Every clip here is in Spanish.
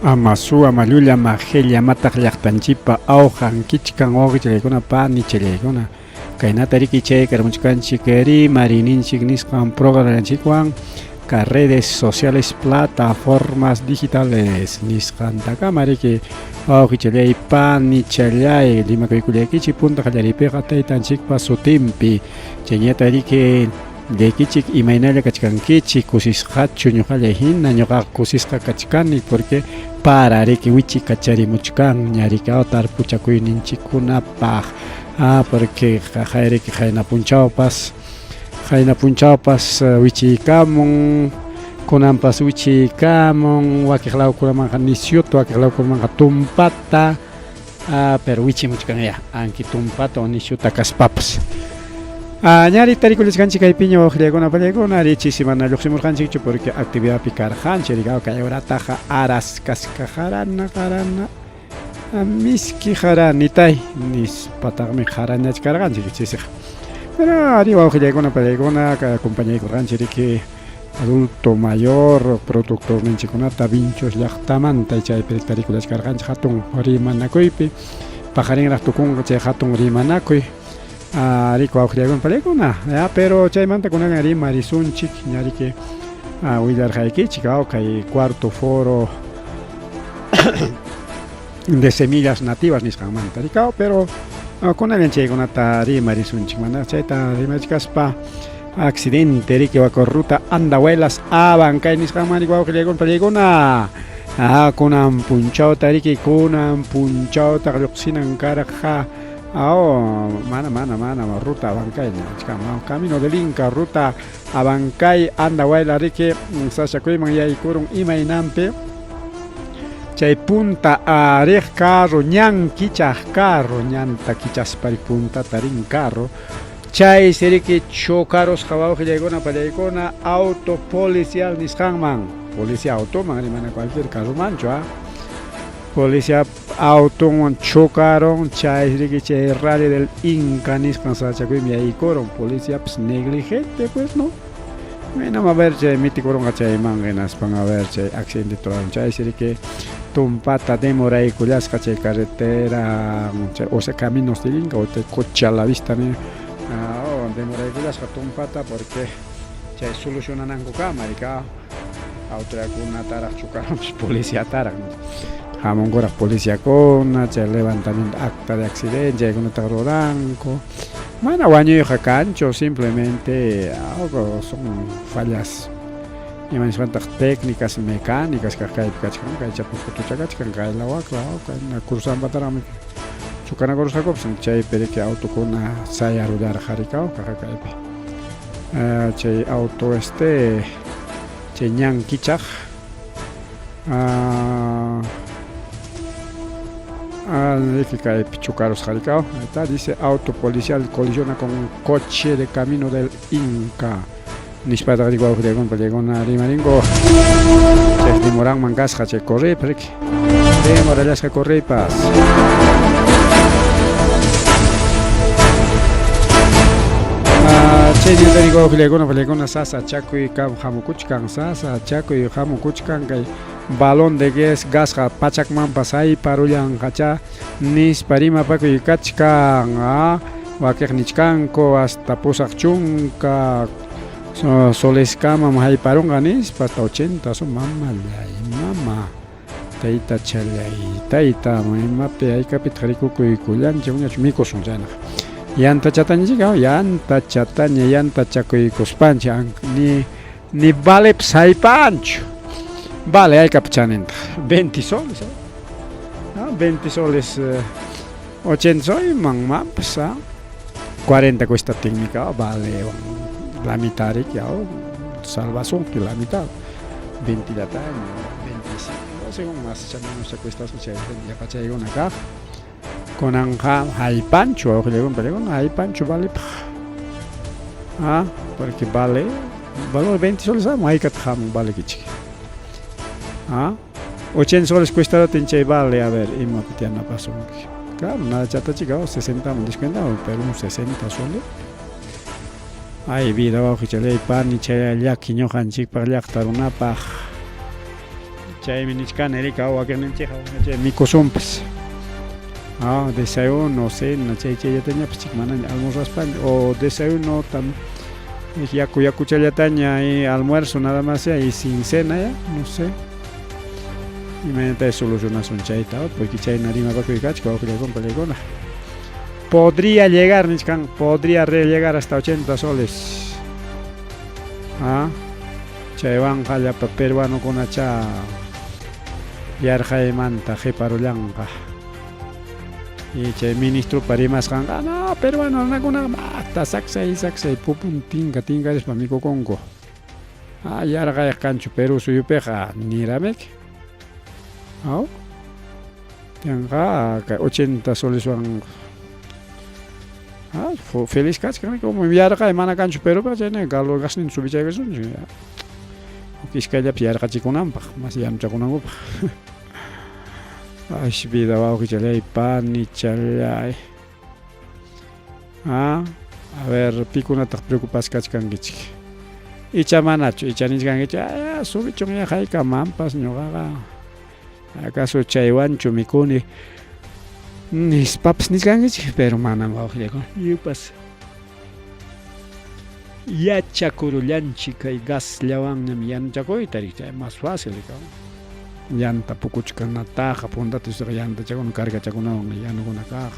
Amasu amalulla majelia mataq llaqtanchipa awqan kichkan wawqichalaykuna nichalaykuna kaynata rikichay karmuchkanchik rimarininchik nisqan programanchikwan redes sociales plataformas digitales nisqanta mariki wawqichalay panichalay limakuykullaykichik punta qallaripiqa taytanchikpa sutinpi chayñata riki Lekichik imaynalla kachkankichik kusisqachu ñuqallay hina ñuqaqa kusisqa kachkani porque parariki wichi kacharimuchkan ñarika tarpuchakuyninchikkunapaq porque qayriki qayna punchawpas wichiykamun kunanpas wichiykamun wakiq lawkunamanqa nisyuta wakiq lawkunamanqa tumpata pero wichimuchkanya anki tumpata o nisyuta kaspapas ñari tarikulisqanchik kay piña wawqillaykuna pallaykuna richishi mana lluqsimurqanchikchu porque actividadpi karqanchik rigaw kay urataqa aras kasqa qarana miski qaranitay nispataqmi qarañach karqanchik chisiqa pero ari wawqillaykuna pallaykuna acompañaykurqanchik riki adulto mayor productor ninchikunata vinchos llaqtamanta chaypi tarikulachkarqanchik hatun rimanakuypi pajarinraq tukunqa chay hatun rimanakuy rico wawqillaykuna pallaykuna pero chaymanta kunaqa rimarisunchik ñariki willarqaykichik kay cuarto foro de semillas nativas nisqanmanta rikaw pero kunaqa chaykunata rimarisunchik mana chayta rimachikaspa accidente riki wako ruta andahuelas abankay nisqanman wawqillaykuna pallaykuna kunan punchawta riki kunan punchawta lluqsinan karqa mana ruta Abancay camino del Inca ruta Abancay Andahuayla riki sashakuyman yaykurun imaynanpi chay punta ariq carro ñan kichaq carro ñanta kichaspari puntata rin carro chay siriki chocarosqa wawqillaykuna pallaykuna auto policial nisqanman policía automan rimana cualquier carro mancho policía auto chocaron chay rally del Inca nisqan sachakuymi yaykuron policía pues negligente pues no bueno a ver chay mitikuron chayman hinaspan a ver chay accidente todaron chay siriki tumpata demoraykullasqa chay carretera o sea caminos del Inca o coche a la vista demoraykullasqa tumpata porque chay solucionananku kamarika autorakuna taraq chocaron policía taraq Hamongora policía con levantamiento acta de accidente con rodanco mana wañuyqa cancho simplemente algo son fallas imanisqantaq técnicas mecánicas kaypi kachkan kay chapi fotochakachkan kay lawaqla kursanpataraqmi chukanakurusqakupas chaypi riki autokuna sayarullarqa rikawqa kaypi chay auto chay ñan kichaq Pichucaros Jaricao, dice auto policial colisiona con un coche de camino del Inca. Nispata Grigua Gregon Palegona Rimaringo. Che Morán Mangasca che corre, perché de Moralasca corre pas. Che de Grigua Palegona Palegona Sasa Chaco y Cam Hamukuchkan Sasa Chaco y Hamukuchkan balón de gas pachakman pasay parullan hacha nis parima pakuy kachkan wakiq nichkanko hasta pusaq chunka soleskama hay parunga nis hasta 80 son mama tayta chalay tayta mape ay kapit harikukuy kullancha uñach mikusun chana yanta chatañiga yanta chataña yanta chakuy kuspancha ni vale psay pancho Vale, hay capchanenta. 20 soles, 20 soles, 80 soles, pues, 40 cuesta técnica, vale, la mitad, salvación que la mitad, 20 la talla, 25, según más, no sé cuesta, ya pachai una caja, con anja, hay pancho, hay pancho, vale, porque vale, valor 20 soles, hay que vale que chique. 80 soles cuesta la tencha vale, a ver, y me no pasó. Claro, nada chata chica, 60 me descuenta, pero un 60 soles. Ay, vida, bajo, chale, pan, y chale, ya, quiño, hanchik, para ya, estar una paja. chaymi nichkani rika waqinninchikqa chay mikusumpas. Desayuno, cena, chayllatañapas chik mana almorzaspaña o desayuno yaku chayllataña y almuerzo nada más ya y sin cena ya, no sé. Imagínate solucionas un chayta, porque chayna rimapakuykachka wawqillakunpa. Podría llegar, nichkan, podría llegar hasta 80 soles. Chaywanqa llapa peruanukunacha yarqaymanta qiparullanqa. Y chay ministro parimasqanqa no peruano runakuna mata saksay pupun tinkarispa mikukunku. Yarqayaq kanchu Perú suyupiqa niramek. Tianqa 80 soleswan feliz kachkan como yarqay mana kanchu Perupa chayna galo gasnin subichaykasunchu. Kiskayllapi yarqachikunanpaq mas yanuchakunankupaq. Vida wawqichalay panichalay. A ver, pikunataq preocupaskachkankichik. Icha manachu, icha niskankichu, subichun ya haykamanpas ñuqaqa. ¿Acaso chaywanchu mikuni? Nispapas niskankichik, pero manam wawqillayku. Yupas. Yachakurullanchik kay gasllawanmi yanchakuyta rikchay más fácil kawan. Llanta pukuchkanataqa puntataqa yantachakuna kargachakunawan yanukunakaq.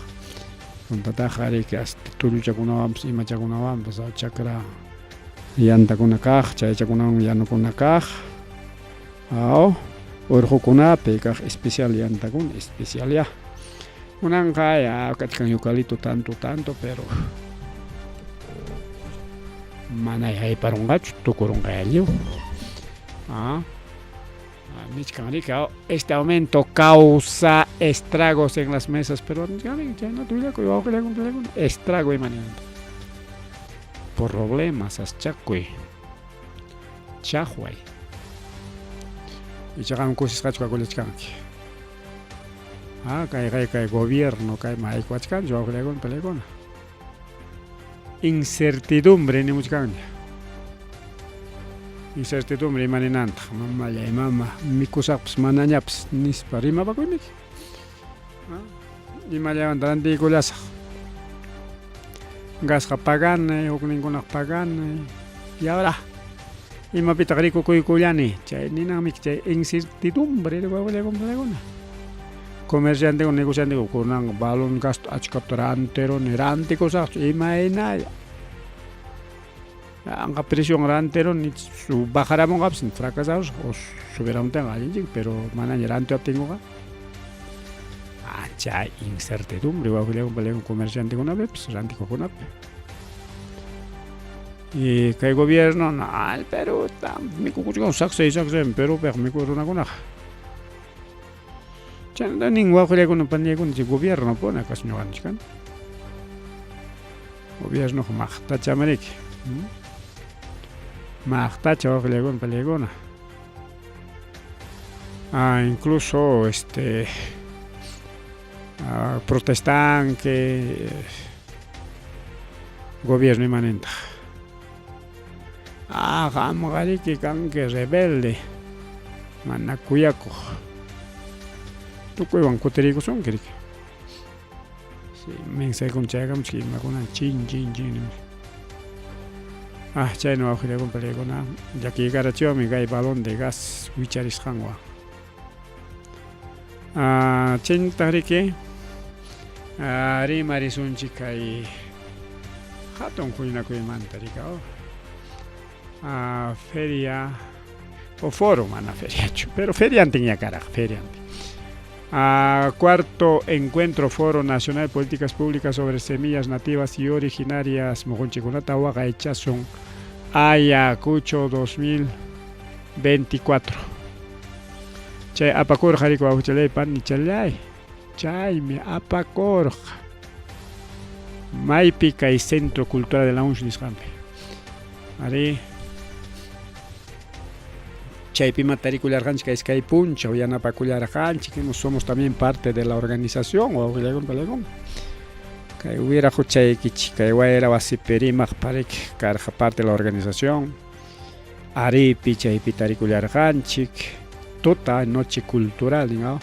Puntataqa riki hasta tulluchakunawanpas imachakunawanpas chakra yantakunakaq chaychakunawan yanukunakaq. Urqukunapi kaq especial yantakuna especial ya. Kunanqa ya kachkan eucalipto tanto pero mana hayparunqachu tukurunqallu. Este aumento causa estragos en las mesas peruanas. Estrago imanente. Problemas aschakui. Chahuay. Y chagan cosas cachuacolechkanki. Kay gobierno, kay maicuachkan, yo hago pelegona. Incertidumbre ni muchkanya. Incertidumbre imaninanta, mama, mikusaqpas manañapas nispa rimapakuyniki. Imallawan rantikulasaq. Gasqa paganay, hukninkunaq paganay. Y ahora, imapitaq rikukuykullani, chay ninanmi chay incertidumbre riwapallakunpalakuna. Comerciante con negociante con balón gasto achkata rantero ni rantikusaqchu imaynaya. Anqa presión rantero ni bajaramunqapas fracasados o subiramuntaqa allinchik, pero manaña ranteo aptinkuqa. Chay incertidumbre wawqillakunpalakun comerciantekunapipas rantikukunapi. Y kay gobierno el Perú mikukuchkan saksay Perúpiqa mikuq runakunaqa. Chayna nin wawqillaykuna pandiyaykuna gobierno puna kas ñuqanchikkan. Gobierno maqtachamariki. Maqtacha wawqillaykuna pandiyaykuna. Incluso protestan que gobierno imanenta. Qamqariki kanki rebelde. Mana kuyakuq. Tukuywan kutirikusunki riki. Mensaykunta chaykamchik imakunan chin. Chayna wawqillaykuna palaykuna llakiykarachiywanmi kay balón de gas wicharisqanwan. Chaynataq riki rimarisunchik kay hatun quynakuymanta rika feria o foro mana feriachu, pero feriantin ya carajo, feriantin. Cuarto encuentro Foro Nacional de Políticas Públicas sobre Semillas Nativas y Originarias Mojonchikunata Huaqaychasun Ayacucho 2024. Chay apakurqa riku wawqichallaypan nichalay. Chaymi apakurqa. Maypi kay Centro Cultural de la UNSH nisqanpi. Ari chaypima tarikularqanchik kay punchaw yanapakullarqanchik, somos también parte de la organización wawqillaykunpalakun. Kay wiraqu chaykichik kay wayra wasipi rimaq parik karqa parte de la organización. Aripi chaypi tarikularqanchik. tuta noche cultural, digamos.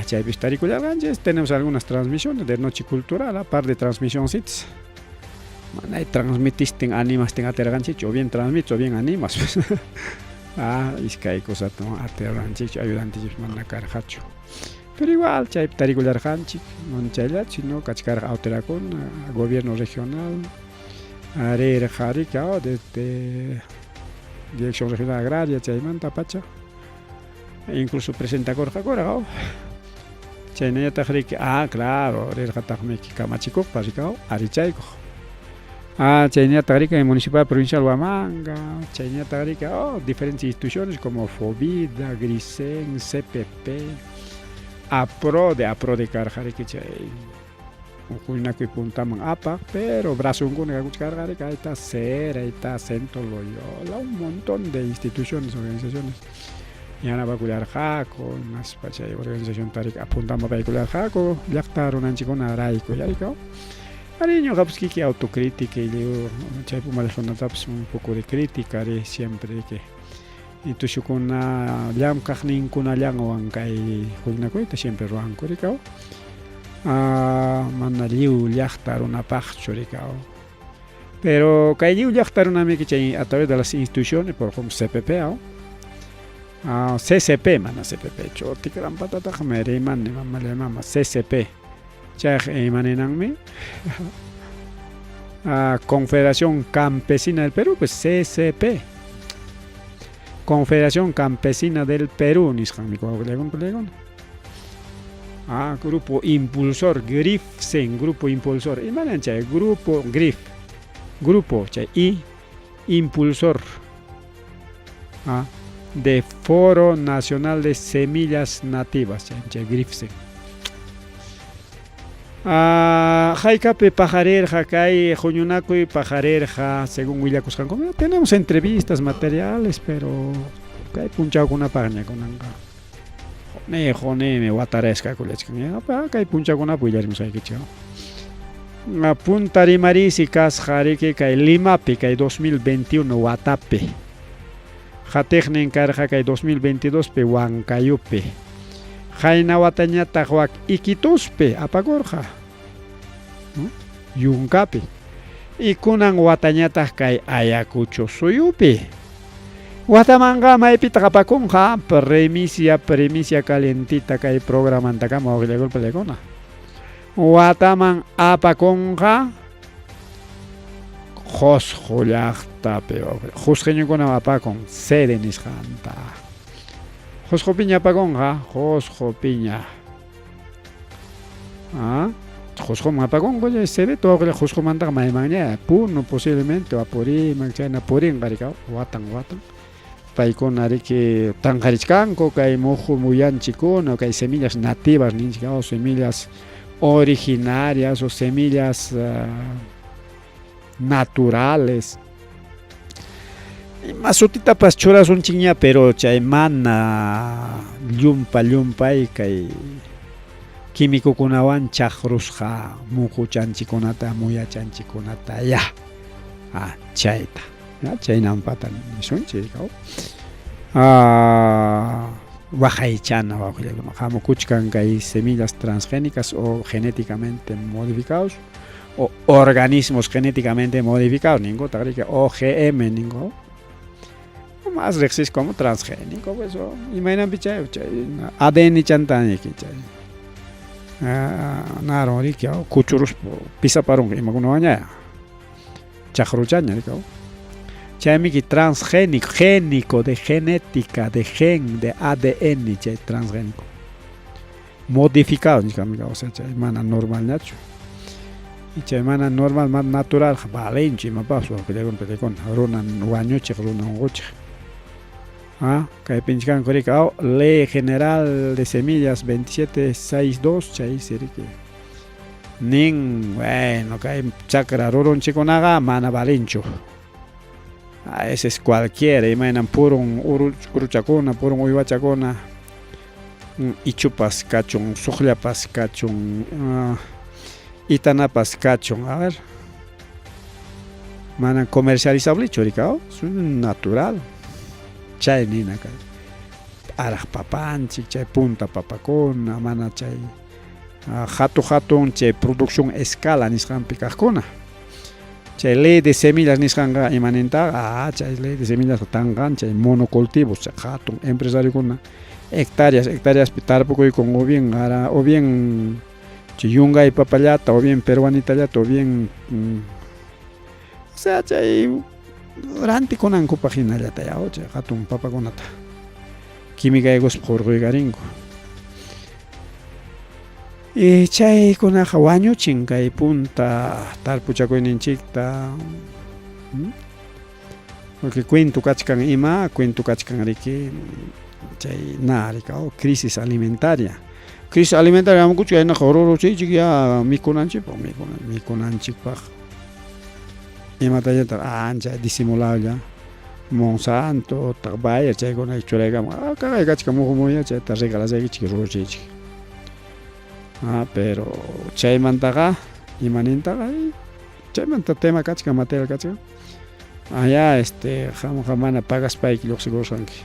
Chay vistarikularganchis, tenemos algunas transmisiones de noche cultural, par de transmisiones. Manay transmitisten animas ten aterganchich, o bien transmites o bien animas. Iskay cosas no aterganchich, ayudantes manda carjacho. Pero igual chay tarikularganchik, no chayla, sino kachkar auterakun, gobierno regional, are jarika desde Dirección Regional Agraria, chaymanta pacha. Incluso presenta corjacora, chaynaya tajrik, claro, rerjatajmeki kamachikok parikao, arichayko. Chaynaya tajrik en Municipal Provincial Huamanga, chaynaya tajrik, diferentes instituciones como Fobida, Grisen, CPP, APRO de Carjarik, chay. Kuinaku puntaman apa, pero Brasungun Carjarik, ahí está CER, ahí está Centro Loyola, un montón de instituciones, organizaciones. Yana bakular jaco, más pachay organización tarik apuntamos bakular jaco, yaktar un anchicona raiko yariko. Ariño kapski autocrítica y leo, chay pumalejona taps un poco de crítica de siempre que y tu shukuna lam kahnin kuna lango angkai kulna kuita siempre roanko rikao. Manaliu yaktar una pacho rikao. Pero kailiu yaktar una miki a través de las instituciones, por ejemplo CPP, CCP, mana CPP, choti gran patata jamere man mama CCP, chaj manenangme, Confederación Campesina del Perú, pues CCP, Confederación Campesina del Perú, Grupo Impulsor, GRIFSEN, Grupo Impulsor, Grupo GRIF, Grupo Impulsor, de Foro Nacional de Semillas Nativas, GRIFSEN. Jaikape pajarer, jakai, juñunaco y pajarer, según Willacus Cancom. Tenemos entrevistas, materiales, pero hay punchado con una paña con anga. Jone, me guataresca con leche. Hay punchado con una puya, no sé qué chao. Puntari Marisicas, Jarike, Kai Lima, Kai 2021, Watape. Jatejnen Karja, Kai 2022, Pe Huancayupe. Jaina Watañata, Huac Iquituspe, Apagorja. Yuncape. Y Kunan Watañata, Kai Ayacucho, Suyupe. Guatamanga maipita kapakunja, premicia calentita Kai programa Antacama o le golpe de gona. Guataman apakonja Josjo llaqta peor. Josjeño con apakon serenis janta. Josjo piña apakonja, Josjo piña. Josjo mapakon, oye, se ve todo que le Josjo manda mañana, puno posiblemente va por ahí, manchana por ahí, garicao, guatan. Paikon que tanjarichkanko, kai mojo muyanchikona, kai semillas nativas, ninchikao, semillas originarias o semillas naturales. Y masutita pasturas un chiña, pero chaymana yumpa y kai químico kunawan chajrusja muju chanchikonata muya chanchikonata ya chayta ya chaynan patan son chikao Wajaychana, Hamukuchkan hay semillas transgénicas o genéticamente modificados o organismos genéticamente modificados, ningún OGM, ningún más rexis como transgénico, pues imaginan pichai, ADN chantani kichay. Naro rikia, kuchurus pisa parung imaguno aña. Chajruchaña rikao. Chaymiki transgénico, de genética, de gen, de ADN, chay transgénico. Modificado, o sea, chaymana normal nacho. Y chaymana normal, más natural, valenchi, más paso, que le golpe con runan guañoche, runan goche. Que pinchican coricao, Ley General de Semillas 2762, chay serike. Nin, bueno, que hay chakra ruron chiconaga, mana valencho. Ese es cualquiera, imaginan puro uruchacona, puro uivachacona, ichupas cachon, sojlapas cachon, itanapas cachon, a ver, manan comercializable choricao, es natural, chay nina, araq papanchik chay punta papakuna mana chay hatun chay producción escala nisqanpi kaqkuna chay ley de semillas nisqanqa imanenta chay ley de semillas tanqan chay monocultivos chay hatun empresariokuna hectáreaspi tarpukuykun o bien chay yungay papallata o bien peruanitallata o bien o sea chay rantikunankupaq hinallata chay hatun papakunata quimicayguspa hurquykaringu y chaykunaqa wañuchin kay punta tarpuchakuyninchikta porque cuento kachkan ima cuento kachkanriki chay narika crisis alimentaria amukuchka hinaqa ruruchiychik ya mikunanchikpaq imatallataq ancha disimulado Monsanto Bayer chaykuna churaykamun kaqay kachka muhumuya chayta regalasaykichik ruruchiychik pero chaymantaqa imanintaqa chaymanta tema kachka material kachka ya qamqa mana pagaspayki lluqsikusqanki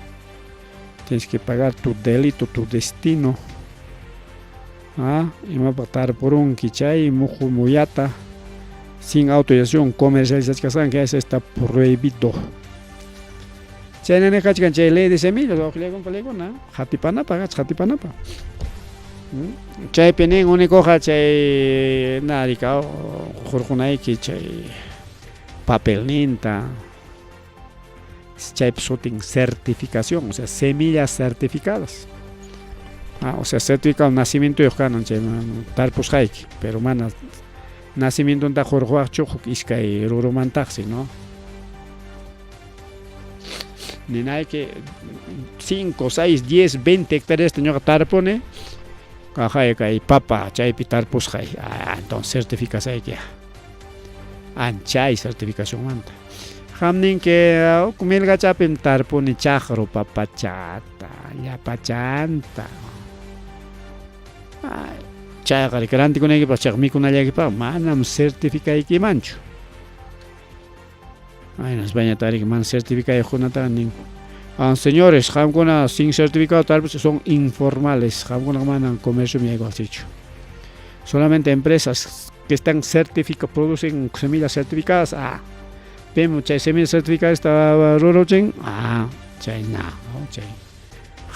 tienes que pagar tu delito tu destino imapaq tarpurunki chay muhumuyata sin autorización comercializachkasqanki eso está prohibido chaynani kachkan chay ley de semillas wawqillaykunpalaykuna hatipanapaq hatipanapaq chaypi nin unikuqa chay narika hurqunayki chay papelninta chaypi sutin certificación o sea semillas certificadas o sea certificado nacimiento kanan chay tarpusqayki pero mana nacimientonta hurquwaqchu iskay rurumantaqsi no ninayki 5, 6, 10, 20 hectáreas ñuqa tarpuni kay papa chaypi tarpusqay entonces certificasayki anchay certificacionmanta qamninki millkachapim tarpuni chaqru papachata yapachanta chayqa rantikunaykipaq chayqa mikunallaykipaq manam certificaykimanchu Españatarik man certificayuqkunataqa nin señores qamkuna sin certificado tal vez son informales qamkuna manan comercio miyaykuwaqchichu solamente empresas que están producen semillas certificadas vemos chay semillas certificadas está ruruchin chay chay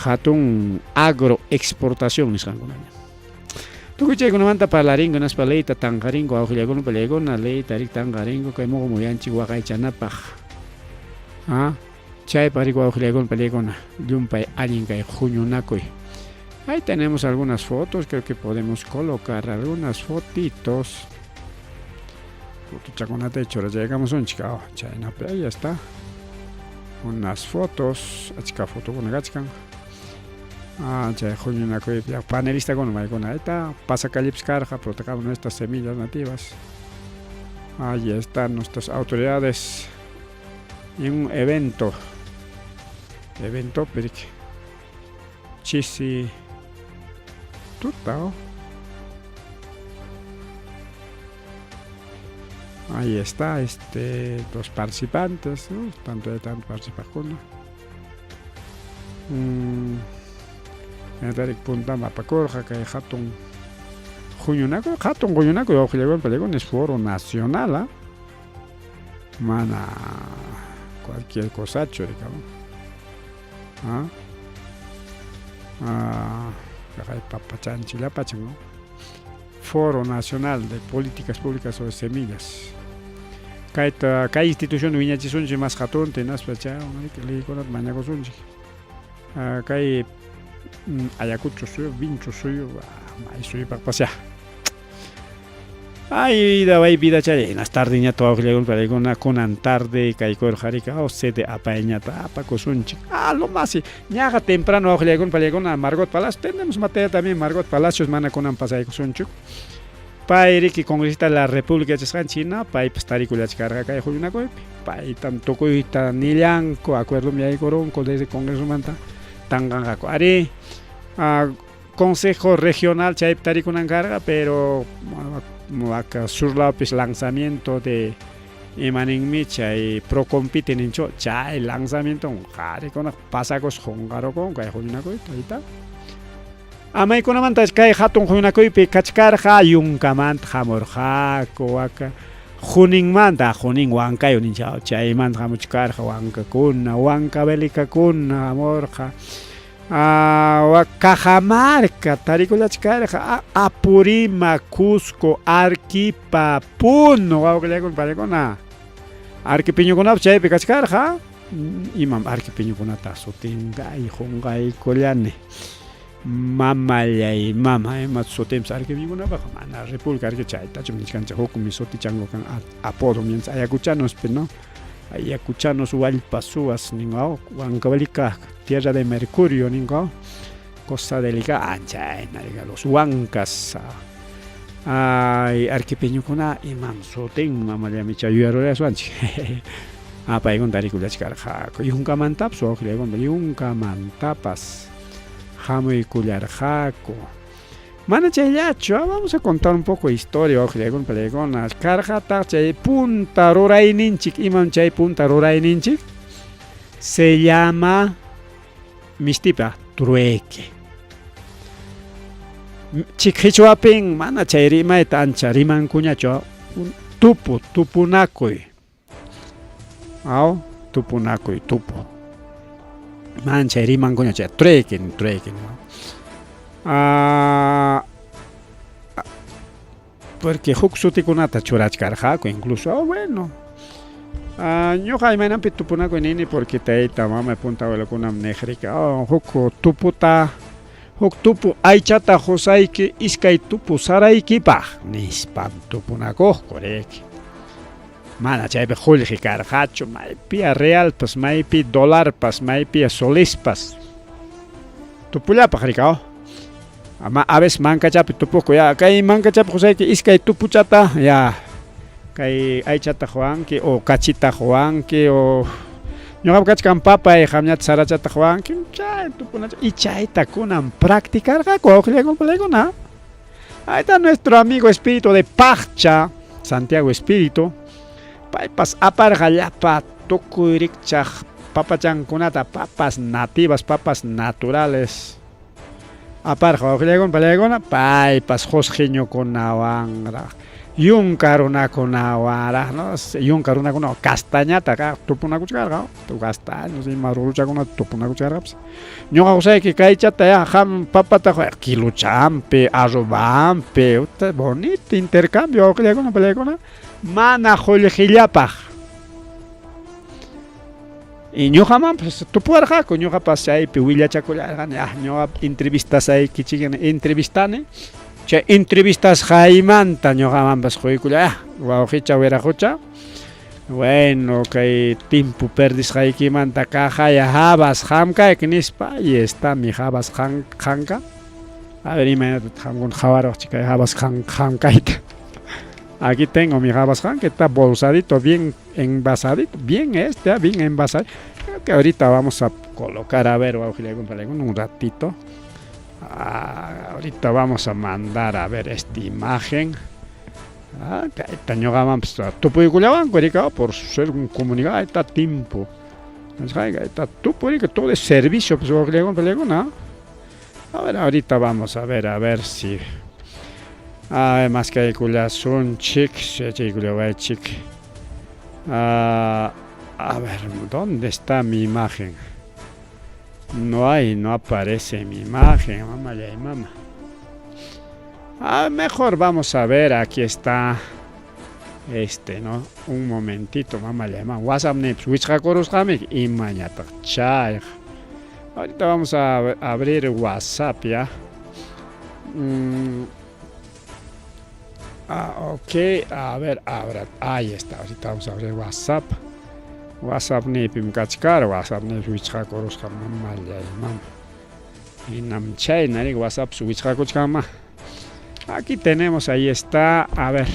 hatun agroexportación nisqankunaña tukuy chaykunamanta parlaringu naspa leyta tanqaringu awqillaykuna pallaykuna leyta tanqaringu kay muhumuyanchik waqaychanapaq chaypa riku awqillaykuna pallaykuna llumpay allin kay huñunakuy ahí tenemos algunas fotos creo que podemos colocar algunas fotitos fotochakunata churallaykamus unchik chaynapi ahí está unas fotos achka fotokuna kachkan chay huñunakuypi panelistakuna maykuna ahí está pasacallepis karqa protejamos nuestras semillas nativas ahí están nuestras autoridades en un evento perik chisi tutao ahí está los participantes tanto participaron tarik punta mapakurqa kay hatun huñunaku awqillaykuna es foro nacional mana cualquier cosacho digamos Foro Nacional de Políticas Públicas sobre Semillas kay institución wiñachisunchik mas hatunta naspa leykunata mañakusunchik kay Ayacucho suyo Vincho suyo may suyipaq pasya vida chay nas tardeñata awqillaykuna pallaykuna kunan tarde kaykur harika sede apañata apakusunchik lo más ñaqa temprano awqillaykuna pallaykuna Margot Palacio tenemos materia también Margot Palacios mana kunan pasaykusunchik pay riki congresista de la República China paypas tarikullachkarqa kay huñunakuypi paytam tukuyta nillanku acuerdo miyaykurunku desde congreso manta tanqanqaku ari consejo regional chaypi tarikunankarqa pero acá sur lanzamiento de imaninmi chay pro compite nincho chay lanzamiento qarikuna pasakos junqaruku kay huñunakuyta ita amaykunamanta kay hatun huñunakuypi kachkarqa yunkamanta hamurqaku waka juninmanta junin wankayo ninchaw chaymanta hamuchkarqa wankakuna wankabelikakuna hamurqa Cajamarca, Tariculachicareja, Apurima, Cusco, Arequipa, Puno, Parecona, Arquipiñucuna, Chepe, Cachcarja, Imam Arquipiñucuna, Sotinga y Honga y Collane, Mama y Mama, Matsotems Arquipiñucuna, Bajamana, República Arquechaita, Chumicancha, Hokumi, Sotichango, Apodo, mientras Ayacuchanos, pero Ayacuchanos, Hualpasuas, Ningao, Huancabelica. Tierra de Mercurio, ningo, cosa delicada, los huancas, arquipeñucuna y mamsoten, mamá micha yuero de suanchi. Apa igon tarikulas karjako, yunka mantap so, yunka mantapas, jamo y cularjaco. Mana chayacho, vamos a contar un poco de historia, ojegon pelegonas, karjata chay punta ruray ninchik, imam chay punta ruray ninchik, se llama Mistipa, trueque. Chikhichuapin, mana chayrima etancha, riman cuñacho, tupunakoy. Tupunakoy, tupu. Man chayriman cuñacho, trueque. Porque huxutikunata churachkarjako, incluso, bueno. Yo Jaime tupunaco nini porque teita mama punta o kuna negrika huk tuputa huk tupu aichata josaiki iskay tupu saraiki pa nispam tupunaco corek mana chaype julji karjacho maypi real pas maypi dólar pas maypi solis pas tupula pajarikao ama aves manca chapi tupuko ya kay manca chapi josaiki iskay tupu chata ya kay aichata juanki o cachita juanki o ñuqapi kachkan papa y hamñata sarachata juanki chay tupunacha y chayta kunan practicarqaku awqllakunpallaykuna ahí está nuestro amigo espíritu de Pacha Santiago Espíritu paypas aparqa llapa tukuyrikchaq papachankunata papas nativas papas naturales aparqa awqllakunpallaykuna paypas hosqiñukunawanra Yunkarunakuna, ¿no? Yunkarunakuna, castañata, acá, tupunakuchkarga, tu castaños y maruchakuna, tupunakuchkarga. Yo no sé que caichata ya, ham, papata, kiluchampe, arrobampe, bonito intercambio, película, mana jolijillapa. Y yo jamás, pues, tu puerja, con yo capaz ahí, pihuilla chacola, yo entrevistas ahí, que chinguen, entrevistane. Che entrevistas jaimanta ñoqamanpas quykulla wawqicha wiraqucha bueno kay timpu perdis qaykimanta kajaya habas hamkayki nispa y está mi habas hanka a ver imagínate hamkun jawaroqchi kay habas hankayta aquí tengo mi habas hanka que está bolsadito bien envasadito bien bien envasado que ahorita vamos a colocar a ver un ratito. Ahorita vamos a mandar a ver esta imagen. Por ser un comunicado, está tiempo. Está todo es servicio. A ver, ahorita vamos a ver si. Además que hay son chicos. A ver, ¿dónde está mi imagen? No aparece mi imagen, mamá. Mejor vamos a ver, aquí está ¿no? Un momentito, mamá. WhatsApp y mañana. Ahorita vamos a abrir WhatsApp, ¿ya? Ok, a ver, ahí está, ahorita vamos a abrir WhatsApp. WhatsApp ni pimkachkar, WhatsApp ni switchhakoros mamá y namchay nari WhatsApp switchhakochkama. Aquí tenemos, ahí está, a ver.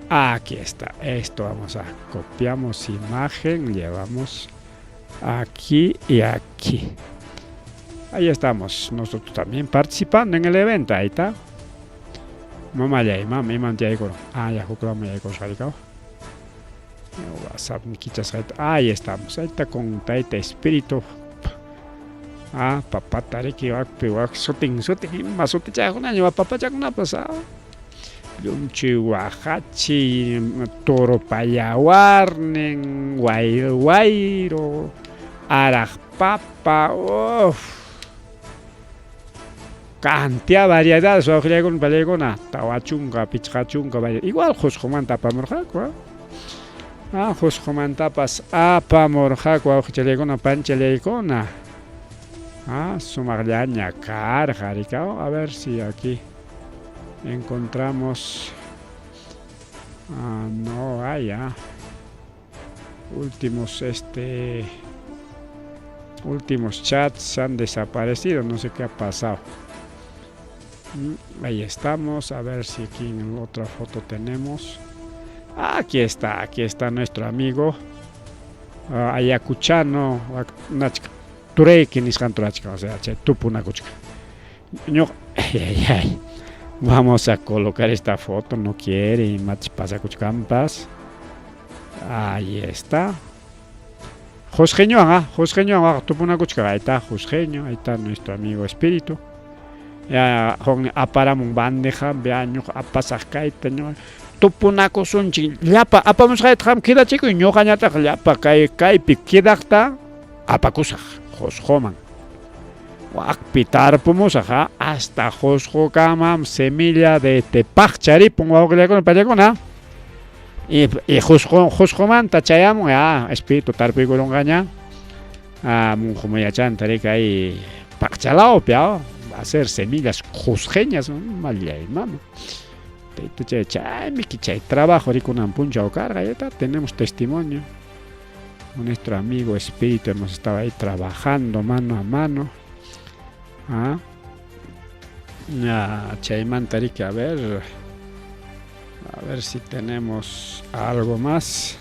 Aquí está, esto vamos a copiamos imagen, llevamos aquí y aquí. Ahí estamos, nosotros también participando en el evento, ahí está. Mamá ya, mamá, ya ya WhatsApp, ahí estamos, ahí está con Taita Espíritu. Papá tariki wak suting masuti chakuna ñuqa papa chakuna pasado. Yunchi Oaxachi, Toro Payawarnen, Guayro, Arajpapa, cantidad variedades, con Valegona, Tawachunga, Pichachunga, igual Josjomanta Pamorjaco, Josjomanta Pas, Pamorjaco, Chelegona, Panchelegona, Sumarlaña, Carjaricao, a ver si aquí encontramos. No hay últimos chats han desaparecido, no sé qué ha pasado. Ahí estamos, a ver si aquí en la otra foto tenemos. Aquí está nuestro amigo Ayacuchano Tureki Niskanturachka, o sea, Tupunakuchka. Vamos a colocar esta foto, no quiere, y pasa Cuchcampas. Ahí está. Josgeño, Tupuna Cuchca, ahí está Josgeño, ahí está nuestro amigo Espíritu. Ya, aparamos bandeja, veaño, apasajkaita, Tupuna Cosunchi, Lapa, apamusjaitam, queda chico, y no gañata, Lapa, Kai, Piquidakta, Apacusaj, Josjoman. Pitar Pumusaja hasta Josjo Kamam, semilla de Tepachari, pongo que le con el y Josjoman, Tachayamo, espíritu tarpo y golongaña, Munjumuyachan, Tarika y Pachalao, Piao, va a ser semillas josgeñas, Malia y mama. Chay trabajo, Ricunan Puncha o carga, ya está, tenemos testimonio. Nuestro amigo espíritu hemos estado ahí trabajando mano a mano. Chayman Tariki, a ver si tenemos algo más.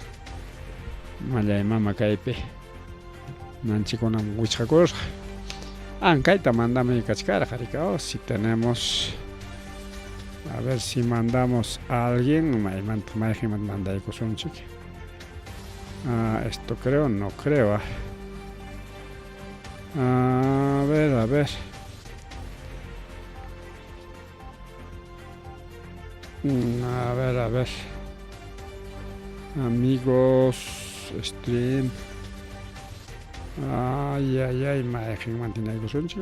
Maya mama kaipe. Nanchikona wichakor. Kaita mandame kachkara jarika. Si tenemos, a ver si mandamos a alguien. Manda ikusunchik. Esto creo, no creo. A ver. A ver. Amigos, stream. Ay, maejin mantina ikusunchi.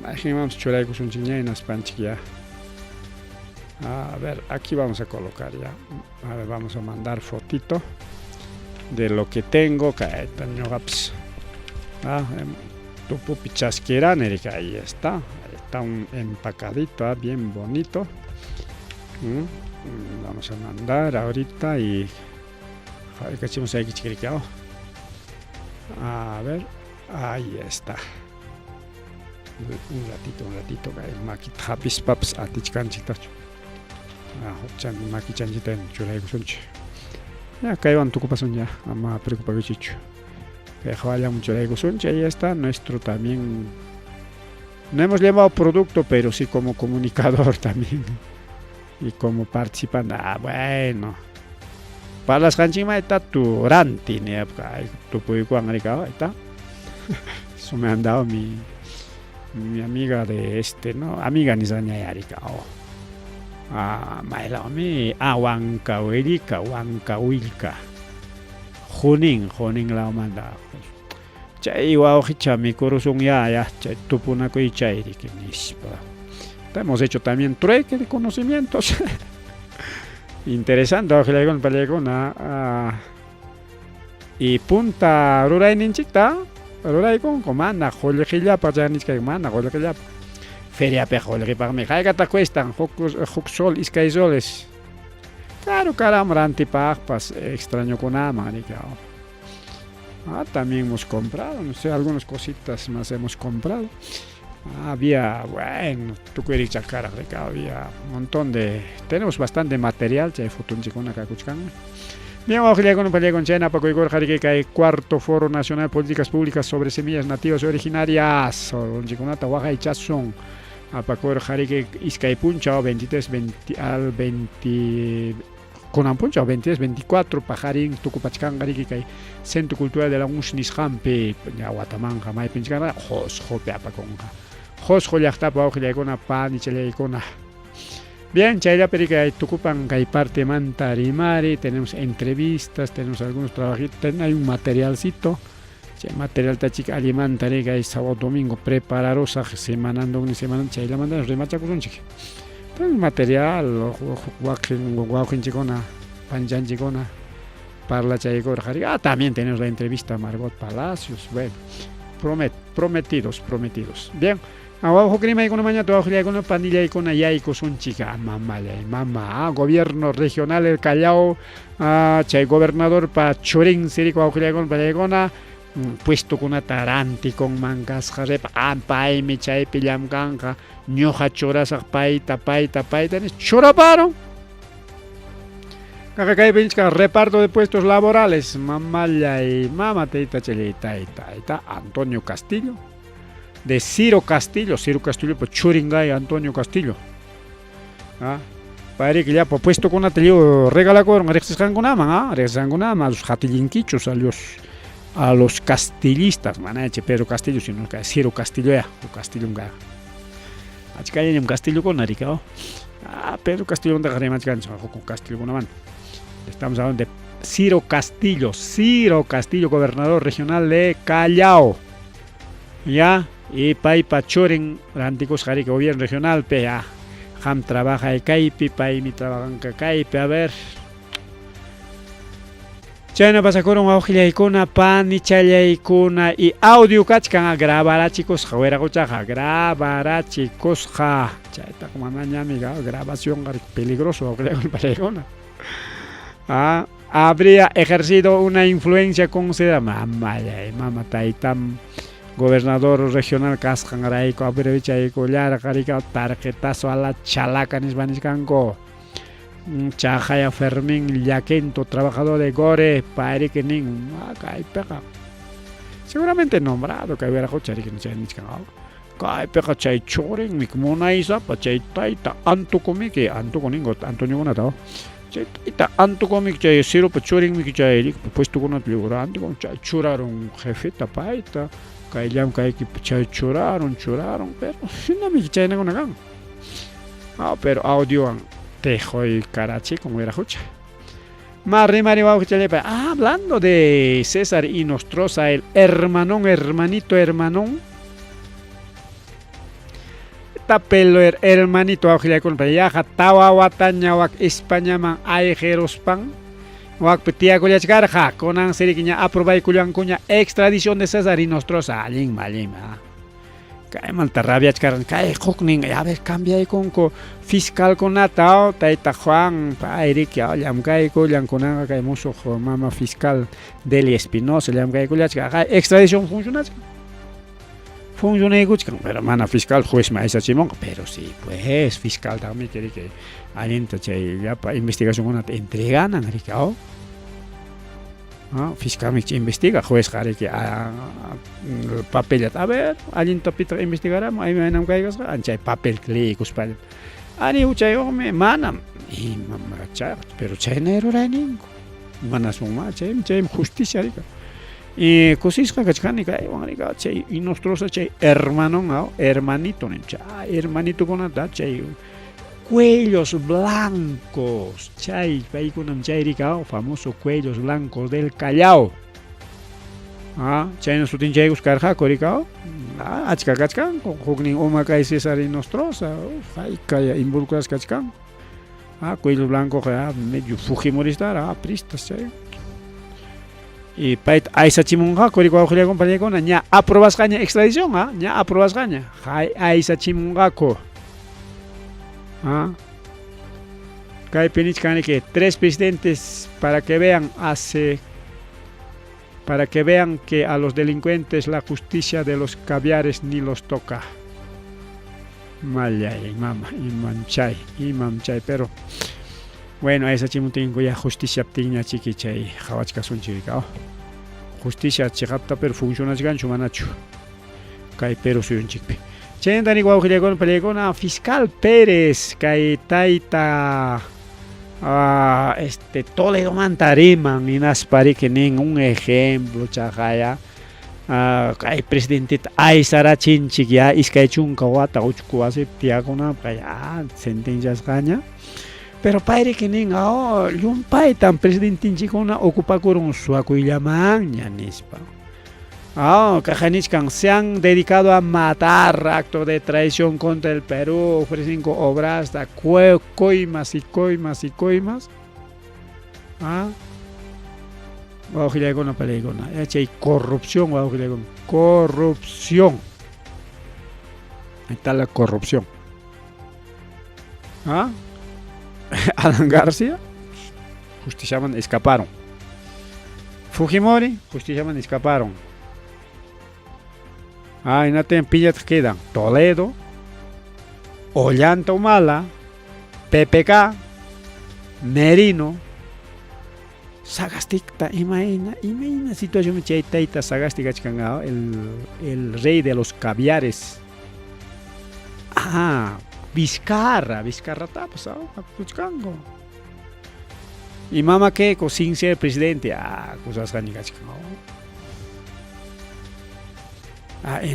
Maejin vamos churai ikusunchi ñainas panchikia. A ver, aquí vamos a colocar ya. A ver, vamos a mandar fotito de lo que tengo. Caetañogaps. Tupu pichasqueran, Erika, ahí está un empacadito, bien bonito. Vamos a mandar ahorita y a ver, ahí está. Un ratito, maki tapis paps atichkanchita. Maki chanchita en chulay kusunchi. Ya caigan tu copason ya, ama preocupado chicho. Vaya mucho de Gusuncha, ahí está nuestro también. No hemos llevado producto, pero sí como comunicador también. Y como participante. Bueno. Para las canchimas está tu ranti, tu puicuan ahí está. Eso me han dado mi amiga de ¿no? Amiga ni saña yaricao. Mailami, Huancawilca. Junin la manda. Chay hicha mi corazón ya, chay tupuna y chay que hemos hecho también trueque de conocimientos. Interesante, y punta ruray ninchita, ruray con comanda, jolegilla para ya que manda, jolegilla. Feria pejo, le que para me caiga te cuestan, sol iskaisoles. Claro, caramba, antipagpas, extraño con amanica. También hemos comprado, no sé, algunas cositas más hemos comprado. Había, bueno, tu quieres chacar, había un montón de. Tenemos bastante material, ya hay fotos con acá, cuchcan. Bien, con China, Paco Igor Jariqueca, cuarto Foro Nacional de Políticas Públicas sobre Semillas Nativas y Originarias. Chiconata, Oaxaca y Chazón. apakor jarike iskay puncha 23 20 al 20 kunan puncha 23 24 pajarin tukupachkan gariki kay Centro Cultural de la Ushnis Hampe ya Guatamanja may pinchana hope apakonga Josjo llaqtapa awqillaykuna panichillaykuna. Bien, chaylla perica tucupan kay parte manta rimari, tenemos entrevistas, tenemos algunos trabajitos, hay un materialcito. Chay material tachik alimanta rica y sábado domingo prepararosa semanando una semana chaylla mandan remachakusunchik. Pues material guaquin chicona, panchan chicona, parla chaykor jariga. También tenemos la entrevista a Margot Palacios. Bueno, prometidos. Bien. Abajo crema y con mañana todo con pandilla y con allá y con un chica mamá gobierno regional el Callao chay gobernador pa Chorín Sirico auxilia con palegona puesto con una taranti con mangas jarep ampay mi chay pillam ganja ñoja chorasa paita choraparon Cacacay pinchka reparto de puestos laborales mamalla y mamá teita chelita Antonio Castillo de Ciro Castillo, pues Churingay Antonio Castillo. Padre que ya puesto con atelio regala con regresangunama, a los jatilinquichos, a los castillistas, manache Pedro Castillo, sino que Ciro Castillo o Castillo nga. Achicay en Castillo con Arica. Pedro Castillo de Garemachgan, con Castillo con mano. Estamos hablando de Ciro Castillo, gobernador regional de Callao. Ya. Y Paipa Choren, Ranticos Jarica, gobierno regional, PA. Ham trabaja en Caipi, Paimi trabaja en Caipi, a ver. Chayna pasa con un auxiliar icona, pan y chaya icona y audio cachcan a grabar a chicos, jawera gochaja, grabar a chicos, ja. Chayta como mañana, amiga, grabación peligroso, auxiliar para icona. Habría ejercido una influencia considerable. Mamá, taitam. Gobernador regional Cascangaraico, Abrevechaico, Lara Carica, tarjetazo a la chalaca Nisbaniscanco, Chajaya Fermín, Yaquento, trabajador de Gore, Pairiquenin, Pega. Seguramente nombrado que hubiera Jochari que no se han dicho. Kai Pega Chay Choren, Micmona Isa, Pachay Taita, Antucomique, Antuconingo, Antonio Bonatao. Chayta Antucomic Chay Ciro Pachorin, Michay, puesto con una figurante, con Chay Churaron, jefe Tapaita. Kaillam kaiki choraron, pero no me quicharon con acá. Pero audio tejo y carachi como era hucha. Hablando de César Inostroza, el hermanito. Tapelo hermanito auxilia con payaja, tawa wataña wak España man aejerospan. Wak petia kuliach garja, konan serikinya aprobay kuliang kunya extradición de César Inostroza, malima. Kay maltarrabiach karan, kay hukning, a ver, cambia con fiscal con natao, taita Juan, pa Eric, yam kay kuliang kunan kay muso mama fiscal Deli Espinosa, yam kay kuliach garja, extradición funciona pero mana fiscal juez maestra Chimón, pero sí, pues fiscal también quiere que alienta ya para investigación una entregan a Ricao. Fiscal me investiga, juez jare que papel a ver, alienta pitra investigará, ahí me han caigas, ancha papel clicos para ani uchay me manam y mamá pero chenero raning manas uma chay justicia rica. Y cosisca cachcanica, chay y nosotros chay hermanito con ata chay cuellos blancos, chay con chay rica, famoso cuellos blancos del Callao. Chay no sutin chay buscar jaco rica, achka cachcan, jugnin oma kai César y Nostroza, hay kaya involucras cachcan. Cuellos blancos, medio fujimorista, pristas chay. Y pait aisa chimunga koriko auxilia compañía con ña aprobas gaña extradición ña aprobas gaña aisa chimunga ko kai pinich que 3 presidentes para que vean que a los delincuentes la justicia de los caviares ni los toca. Malay mama imamchay pero bueno, esa chimutingo ya justicia ptiña chiquichay, jawachka son chica. Justicia chigapta pero funciona chigan chumanachu. Kai pero soy un chipe. Chayantani wawqillaykunaqa pallaykuna fiscal Pérez kay tayta Toledo manta riman inasparique nin un ejemplo chaqaya kay presidente Aysara Chinchik ya iskay chunka wata uchku wasi tiyakunapqa ya sentenciasqaña pero payrique nin llumpaytan presidentinchikkuna ocupakurun suwakuyllamanña nispa Cajaniscan se han dedicado a matar, acto de traición contra el Perú, ofrecen obras de coimas y coimas y coimas. Waujilaykuna palaykuna, hay corrupción, corrupción. Ahí está la corrupción. Alan García, justiciaman, escaparon. Fujimori, justiciaman, escaparon. Y no te pillas quedan Toledo, Ollanta Humala, PPK, Merino, Sagasticta, imagina situación chaitaita Sagastica chicangao, el rey de los caviares. Vizcarra está pasado, Puchcango. Y mamá que sin ser presidente, cosas ganicas chicangao.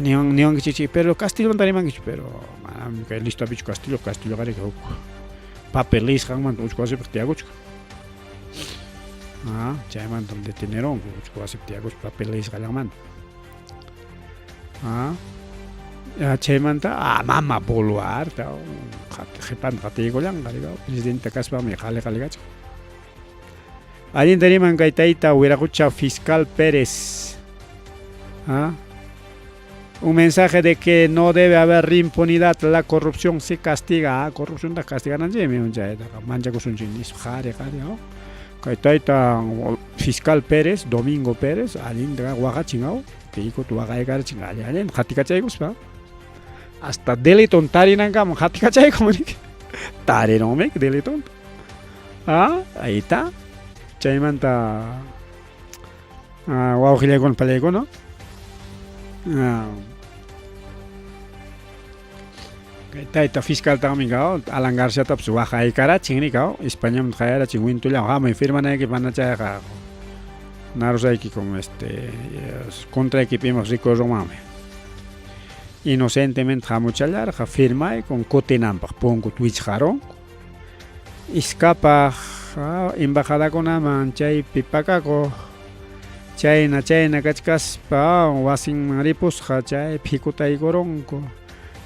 Neon chichi, pero Castillo no pero listo bicho Castillo gare que papeles hangman usko así tiago. Chayman donde teneron usko así tiago papeles galaman. Chayman mama boluar ta jepan gatigo yang gare presidente kaspa me jale gacho. Alguien teriman gaitaita hubiera escuchado fiscal Pérez. Un mensaje de que no debe haber impunidad, la corrupción se castiga, corrupción da castiga nadie me mancha con chinis jare kaitaita fiscal Pérez, Domingo Pérez, alin da guaga chingao, que iko tu guaga egar chingale, alin hatika chaygos pa. Hasta deleton tarinan kam hatika chay como ni. Tareno me deleton. Ahí está. Chaymanta wauhile con palego, ¿no? Taita fiscal también Alan García tap su baja y cara chingni España me cae la chingüin tuya me firman ahí que van a echar naros ahí que como contra equipemos ricos romame inocentemente jamuchalar firma y con cotenampa pongo twitch jaron escapa embajada con mancha y pipacaco China kachkas pa wasin maripos chay pikuta y goronco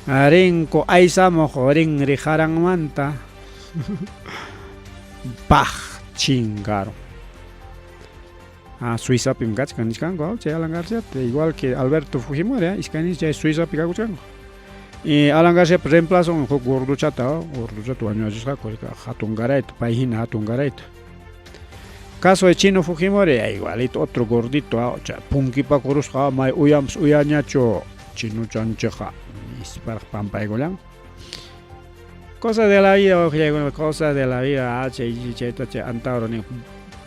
Arenco aisamo joring rijarang manta chingaron Suiza pimgach kaniskango chay Alan García igual que Alberto Fujimori iskanis chay Suiza pikaguchango y Alan García reemplazo un gordo chato año ajusca hatungaret paihina hatungaret caso de Chino Fujimori igualito otro gordito punkipa kurusqa may uyams uyañacho chino chancheja para pampa golan cosa de la vida cosa de la vida antauro ni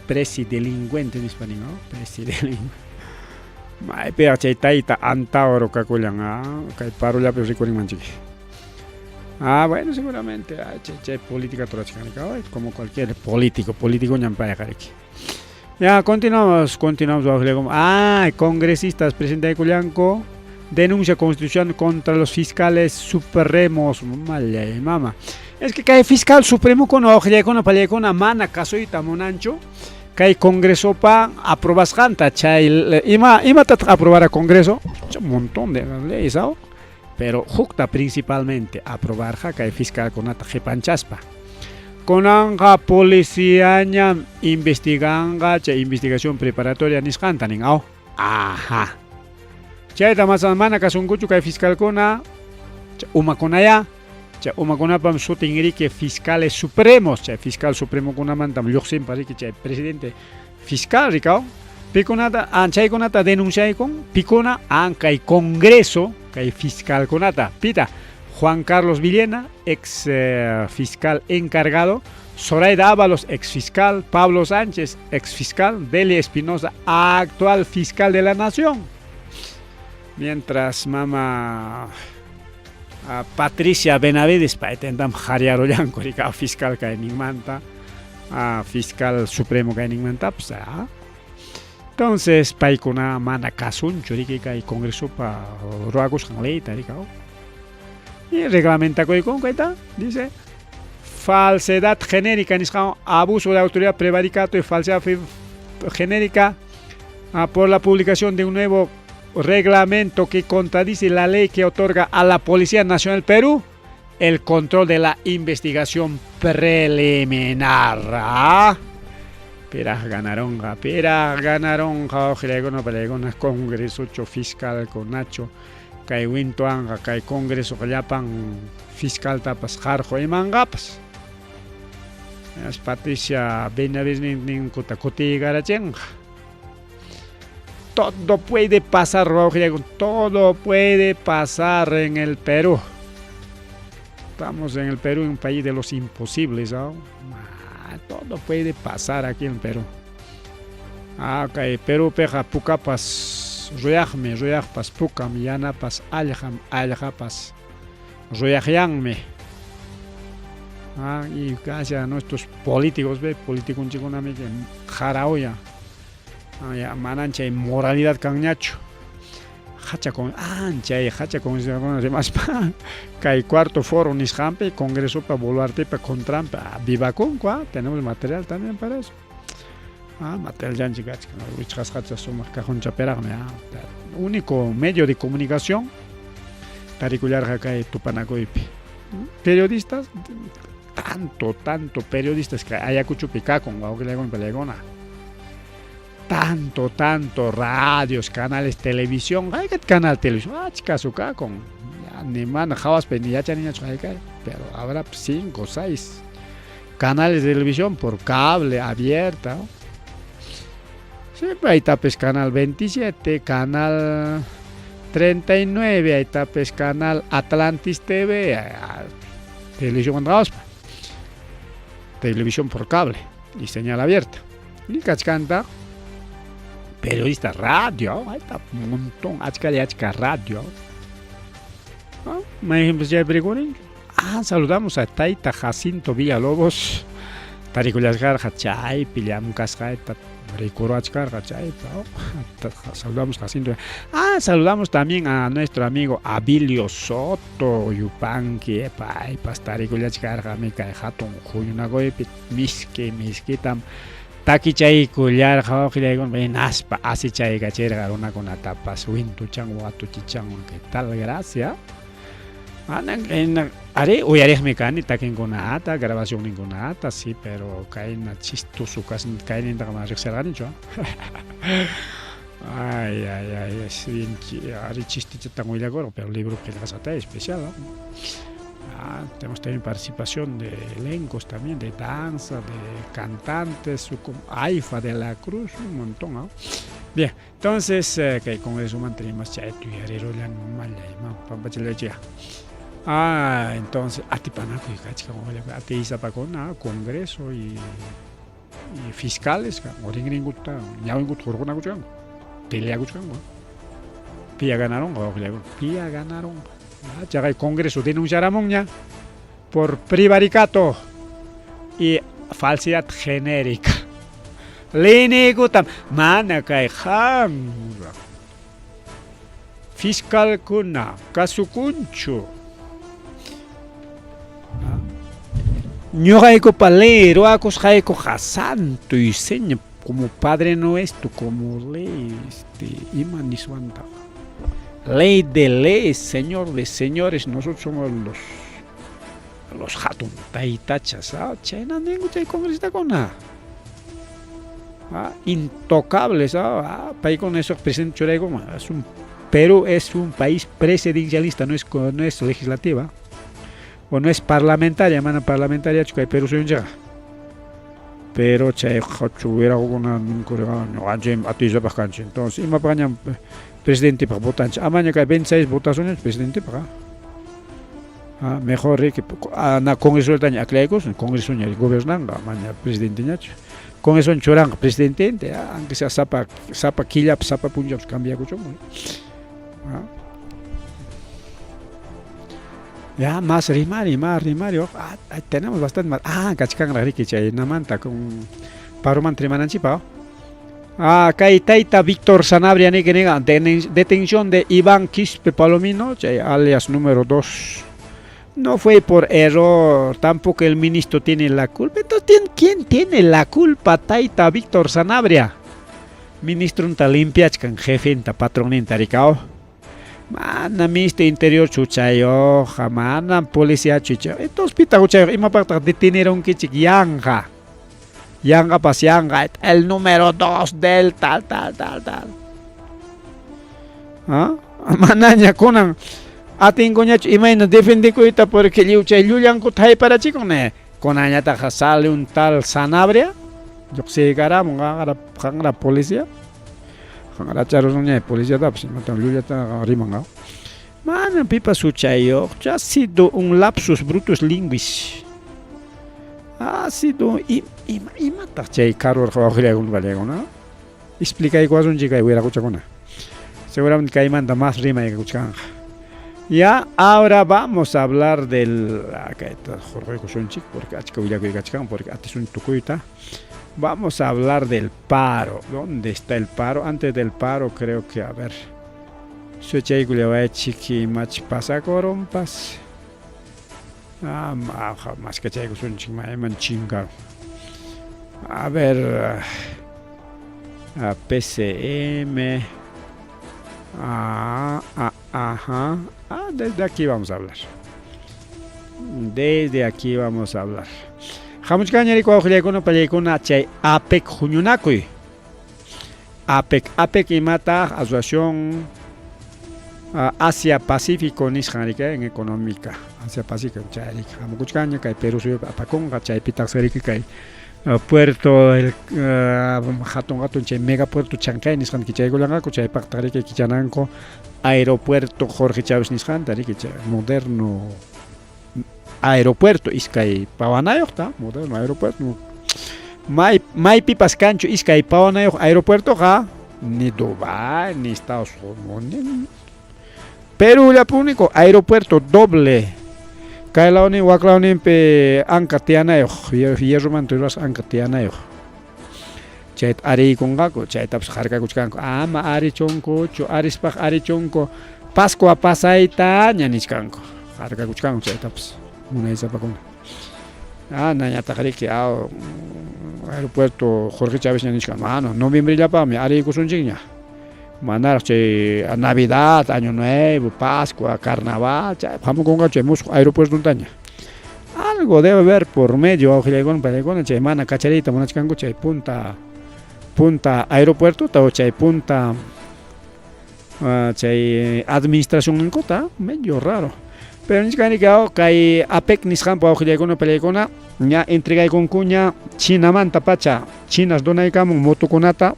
presidelincuente en español presidelincuente mai pero taita antauro kakulan kay parola pero recuerden manchique bueno seguramente política trochcanica como cualquier político ñampaya kareki ya continuamos congresistas presidente de Culianco denuncia constitución contra los fiscales supremos mama es que cae fiscal supremo con oje con apale con mana caso y tamonancho cae congreso pa aprobas janta chay ima aprobar a congreso un montón de leyes pero jukta principalmente aprobar cae fiscal con ata jepanchaspa con anga policía investiganga investigación preparatoria niscantaning Chayta masamana kasunkuchu kay fiscal kuna umakunaya umakunapam sutinrique fiscales supremos fiscal supremo kunamantam lluqsin pariki chay presidente fiscal rikao pikunata chaykunata denunciaykun pikuna kay congreso kay fiscal kunata pita Juan Carlos Villena ex fiscal encargado Zoraida Ábalos ex fiscal Pablo Sánchez ex fiscal Delia Espinosa actual fiscal de la nación. Mientras mama Patricia Benavides paitentam hariarollankuriqa fiscal kayninmanta fiscal supremo kayninmantapas entonces paykuna mana kasunchu riki kay congresopa ruwakusqan leyta rikaw y reglamentacuyku kayta dice falsedad genérica nisqan abuso de autoridad prevaricato y falsedad genérica por la publicación de un nuevo reglamento que contradice la ley que otorga a la Policía Nacional del Perú el control de la investigación preliminar. Pera ganaron, ojalá Congreso fiscal con Nacho, kay wintuanga, kay Congreso kallapan fiscal tapas jarjo y mangapas. Es Patricia Benavides nin kutakuti garachenga. Todo puede pasar, todo puede pasar en el Perú. Estamos en el Perú, un país de los imposibles, ¿no? Todo puede pasar aquí en Perú. Okay, Perú peja pucapas, ruyajpas pucam, yanapas, aljapas, ruyajyanme. Y gracias a nuestros políticos, políticos chiconami que jaraoya. Manancha y moralidad cañacho. Hacha con además que cuarto foro nisjampe congreso para volarte para contrampa viva con tenemos material también para eso. Material ya chicas somos cajón chaperarme único medio de comunicación taricular acá Tupanacoipi periodistas tanto periodistas que hay acuchupica con Pelegona. Tanto radios, canales, televisión, hay que canal televisión, chicas acá con ni man jawas pendiacha niña pero habrá 5 o 6 canales de televisión por cable abierta. Siempre hay tapes canal 27, canal 39, hay tapes canal Atlantis TV, televisión por cable y señal abierta. Y cachcanta periodista radio, ahí está un montón, achka radio. Saludamos a Taita Jacinto Villalobos, Tariculasgar Hachay, Piliam Cascaeta, Ricuro Achcar Hachay, saludamos a Jacinto. Saludamos también a nuestro amigo Abilio Soto, Yupanqui, Pastariculasgar, Jamaica, Hatton, Juyunagoy, Misquitam. Taki chay kullar jawakilaigon benaspa así chay gachera una con atapas wintu chango atu chichango que tal gracia are uyareh mecani takin con ata grabación ninguna ata sí pero caen chistoso casi caen en más excelente yo ay es bien are chistiche tan muy agora pero libro que las ata especial tenemos también participación de elencos también, de danza, de cantantes, AIFA de la Cruz, un montón, ¿no? Bien, entonces, que con eso mantenemos ya tu yarero ya no mal ya, entonces, atipanaco y cachica, ateiza para con congreso y fiscales, oringuta, ya un gusto con una cuchanga, pelea cuchanga, pilla ganaron. Ya el Congreso denunciará por prevaricato y falsedad genérica. Lenegutam manakay hamura. Fiscal kuna kasukunchu. Ñoraiko palero acos jaiko santo y seña como Padre Nuestro, como ley imaniswanta. Ley de leyes, Señor de señores, nosotros somos los hatun taitachas, chena nengu chay congresista con intocables, país con eso presidente Chorego, Perú es un país presidencialista, no es legislativa, o no es parlamentaria, parlamentaria, Perú soy un llega. Pero chay hubiera una entonces ima pañan presidente para votar. Amaña que 26 votaciones presidente para. Mejor que na Congreso de Aclaicos, Congreso de gobernando, amaña presidente ñacho. Congreso en Chorang presidente, aunque sea sapa quilla, sapa punjab cambia mucho. Ya, más rimari, oh, tenemos bastante más. Kachkan rariki chay namanta con paruman trimananchipa. Kay Taita Víctor Sanabria ni que nega detención de Iván Quispe Palomino, chay alias número 2. No fue por error, tampoco el ministro tiene la culpa. Entonces, ¿quién tiene la culpa? Taita Víctor Sanabria. Ministro un limpiach con jefe en patronin taricao. Mana ministro interior chuchayo, mana policía chuchayo. Entonces pita chuchayo, ima para detener un kichik yanga. Yanga pas yanga, el número 2 del tal. Mananya konan. Atingonya imagina defende ko ita porque liuchay lulian ko tay para chico ne. Konanya ta sale un tal Sanabria. Yo sé cara monga cara policía. Cara charo sonya policía ta pues matan lulia ta rimanga. Mana pipa suchayo, ya ha sido un lapsus brutus linguis. Ha sido imata chay caror khawagre un galego, ¿no? Explica igual un chica y hubiera escuchado. Seguramente que ahí manda más rima que escuchan. Ya, ahora vamos a hablar del Jorge Kusonchik, porque es un tucuita. Vamos a hablar del paro. ¿Dónde está el paro? Antes del paro, creo que, a ver. Soy chiqui mach pasa corompas. Más que chay Kusonchik, man chinga. A ver. PCM. Ajá. Desde aquí vamos a hablar. Hamuchkañari kuajlekuna palekuna chay APEC juñunakuy. APEC imata Asociación Asia Pacífico nisqanrika en económica. Asia Pacífico chay hamuchkaña kay Perú suyo apakonga chay pitaxariki kay puerto el hatun chay megapuerto Chancay nisqan kichay gulangaku chay paqtariki kichananko aeropuerto Jorge Chávez nisqan tariki chay moderno aeropuerto iskay pawanayoq ta moderno aeropuerto may pipas cancho iskay pawanayoq aeropuerto ga ni Dubái ni Estados Unidos Perú la único aeropuerto doble Kailawni waklawni pe ankatianayoq hierro manturas ankatianayoq chayt ari kungaku chaytapas harkakuchkanku ama ari chonko arispaq ari chonko Pascua pasayta ñaniskanku harkakuchkanku chaytapas munayzapakuna nañataqriki aeropuerto Jorge Chávez ñaniskanku noviembrellapami ari kusunchikña manaraq chay Navidad, Año Nuevo, Pascua, Carnaval, chay hamukunqa chay mushuq aeropuerto taña algo debe haber por medio awqillaykunaman paykunaman chay mana kachariyta munachkanku chay punta aeropuerto taw chay punta chay administración inkota medio raro pero niskani kay APEC nisqanpa awqillaykunaman paykunaman ña entregaykunkuña Chinamanta pacha chinas donaykamun motokunata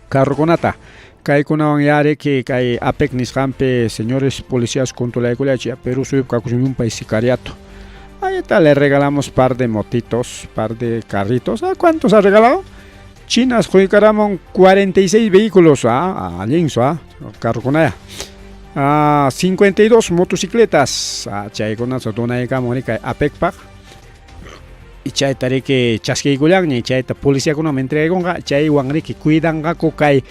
carrokunata Kaykunawan yariki kay APEC nisqanpi señores policías controlaykullachi Perú suyup kakushun un país sicariato. Ahí está, le regalamos par de motitos, par de carritos. ¿Cuántos ha regalado? Chinas juicaramon 46 vehículos, alinso, carrokunaya. 52 motocicletas, chaykunaso donaykamuni kay APEC paq. Y chay tariki chaskiykullakña chayta policíakunaman entregaykunqa chaywan riki cuidanqaku kay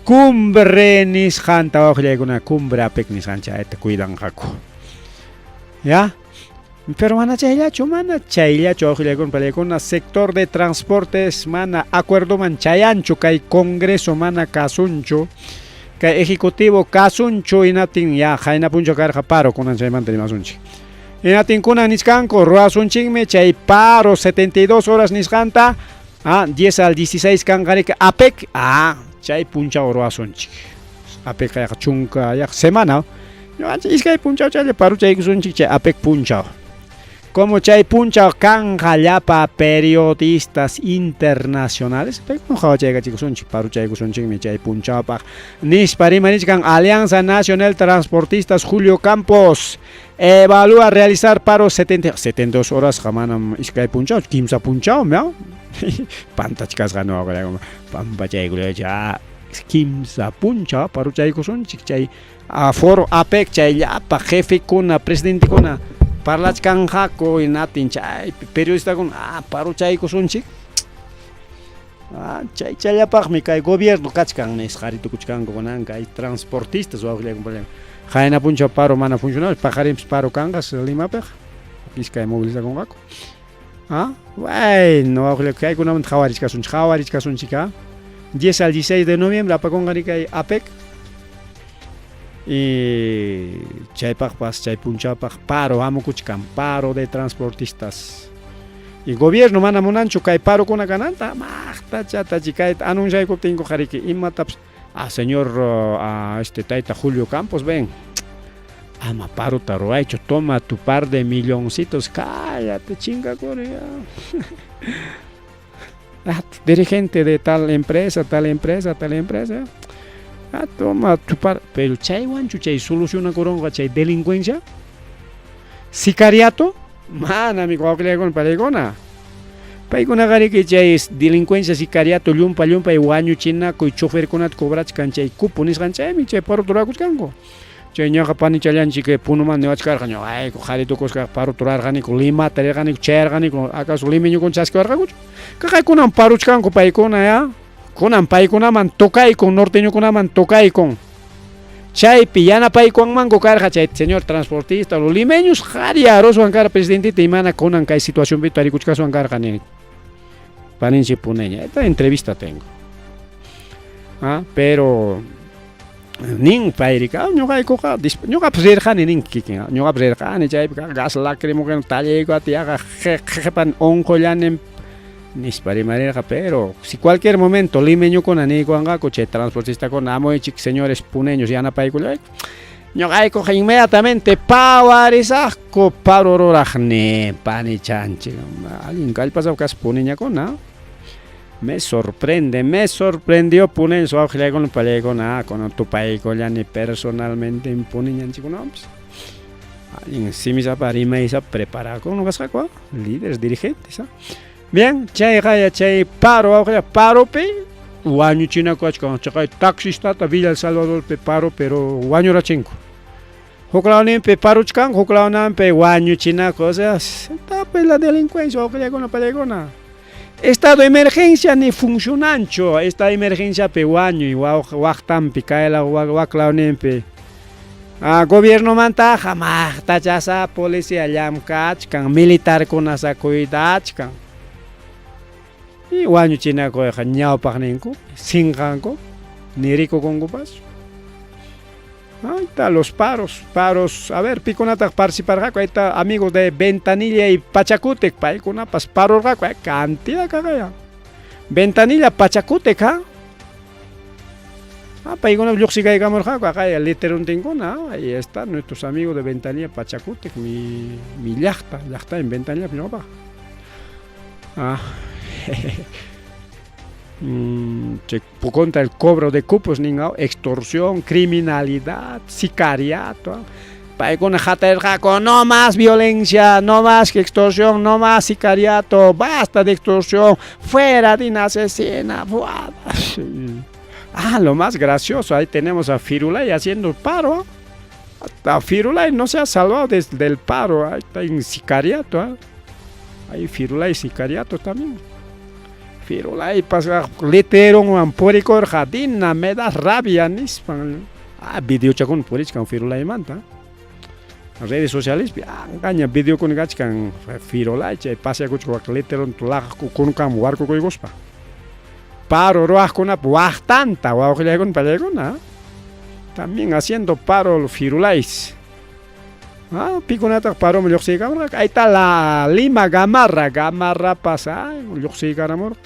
cumbre nisqanta wawqillaykuna cumbre APEC nisqancha chayta cuidanqaku ya pero mana chayllachu wawqillaykuna palaykuna sector de transportes mana acuerdoman chayanchu kay congreso mana kasunchu kay ejecutivo kasunchu inatin ya haynapunchu karqa paro kunan chaymanta rimasunchik inatin kunan nisqanku ruasunchikmi chay paro 72 horas nisqanta 10 al 16 kanqarika APEC chay punchao ruasunchik APEC kay chunka yak semana iskay punchao chay paro chay kusunchik chay APEC punchao como chay punchao kanja llapa periodistas internacionales no hawachay kusunchik paro chay kusunchik mi chay punchao pa nisparimanichkan Alianza Nacional Transportistas Julio Campos evalúa realizar paro 72 horas jamanam iskay punchao kimsa punchao miao pantachkas gano pampa chay kulecha kimsa puncha paro chaykusunchik chay foro APEC chay llapa jefekuna presidentekuna parlachkanjaku inatin chay periodistakuna paro chaykusunchik chay chayllapaqmi kay gobierno kachkan nisqaritukuchkanku kunanka hay transportistas wawqillakunpalla qayna puncha paro mana funcionarios pajarinpis paro kanqas Limapik iskay movilizakunqaku bueno wawqillayku kaykunamanta qhawarishkasunchik 10 al 16 de noviembre apakunqani kay APEC y chaypaqpas chay punchapaq paro hamukuchkan paro de transportistas y gobierno mana munanchu kay parokuna kananta maqta chatachi kay anunciaykuptinko qariki imatapas señor tayta Julio Campos ven ama parota ruaychu toma tu par de milloncitos cállate chingakuri dirigente de tal empresa toma tu par pero chaywanchu chay soluciona koronqa chay delincuencia sicariato manami wawqillaykuna palaykuna paykuna qariki chay delincuencia sicariato llumpa y wañuchinakuy choferkunata cobrachkan chay cupo nisqanchaymi chay paro turakuskanku chay ñaqa panichallanchik punuman niwachkarqa ñuqayku qharitukusqa paro turarqaniku Limata rirqaniku chayarqaniku acaso limeñukuna chaskiwarqakuchu kaqaykunan paruchkanku paykuna kunan paykunaman tokaykun norteñukunaman tokaykun chaypi yanapaykunmanku karqa chay señor transportista los limeños qhari aroswan kara presidentita imana kunan kay situacionpi tarikuchkaswan karqa nini paninchik puneña esta entrevista tengo pero nin payrika ñuqaykuqa ñuqapas rirqani nin kikin ñuqapas rirqani chaypi gas lacrimogeno tallayku tiyaqa qhipan onqollanen nispa rimarirqa pero si cualquier momento limeñukuna niykuwanqaku chay transportistakuna amoychik señores puneños yanapaykullayku ñuqaykuqa inmediatamente pawarisaqku paro ruraqni panichanchik allin kallpasaw kas puneñakuna me sorprendió puneños wawqillaykuna pallaykuna kunan tupaykullani personalmente puneñanchikunapas allin simisapa rimaysapa preparakuna kasqaku líderes dirigentes bien chay paro wawqilla paropi wañuchinaku achkan chay taxistata Villa El Salvadorpi paro pero wañurachinku huklawninpi paruchkan huklawnanpi wañuchinaku o sea tapi la delincuencia wawqillaykuna pallaykuna estado de emergencia ni funcionancho esta emergencia pe wañuy waqtanpi kayla waklawninpi gobierno manta hamaqta chasa policía llamkachkan militarkunasa cuidachkan y wañuchinaku ñawpaqninku sinqanku ni rikukunkupas ahí está los paros a ver pikunata participarqaku ahí está amigos de Ventanilla y Pachacútec paykunapas parorqaku cantidad kaqaya Ventanilla Pachacútec paykuna lluqsikaykamurqaku aqaya literuntinkuna ahí están nuestros amigos de Ventanilla Pachacútec mi llaqta en Ventanilla ñawpaq contra el cobro de cupos extorsión, criminalidad, sicariato paykuna hatarqaku no más violencia, no más extorsión, no más sicariato, basta de extorsión, fuera de una asesina. Lo más gracioso, ahí tenemos a Firulay haciendo paro. Hasta Firulay no se ha salvado del paro, ahí está en sicariato. Ahí Firulay sicariato también. Firulay pasa literon poricor jadina me da rabia nispan. Video chakun porichkan Firulay manta. Redes sociales engaña video con gachkan Firulay chay pasa kuchko literon tulaq kun kam warko koygospa. Paro roajkuna waqtanta wawqillaykuna pallaykuna también haciendo paro Firulays. Pikunata paro lluqsiykamurqa ahí está la Lima Gamarra pasa lluqsiykaramur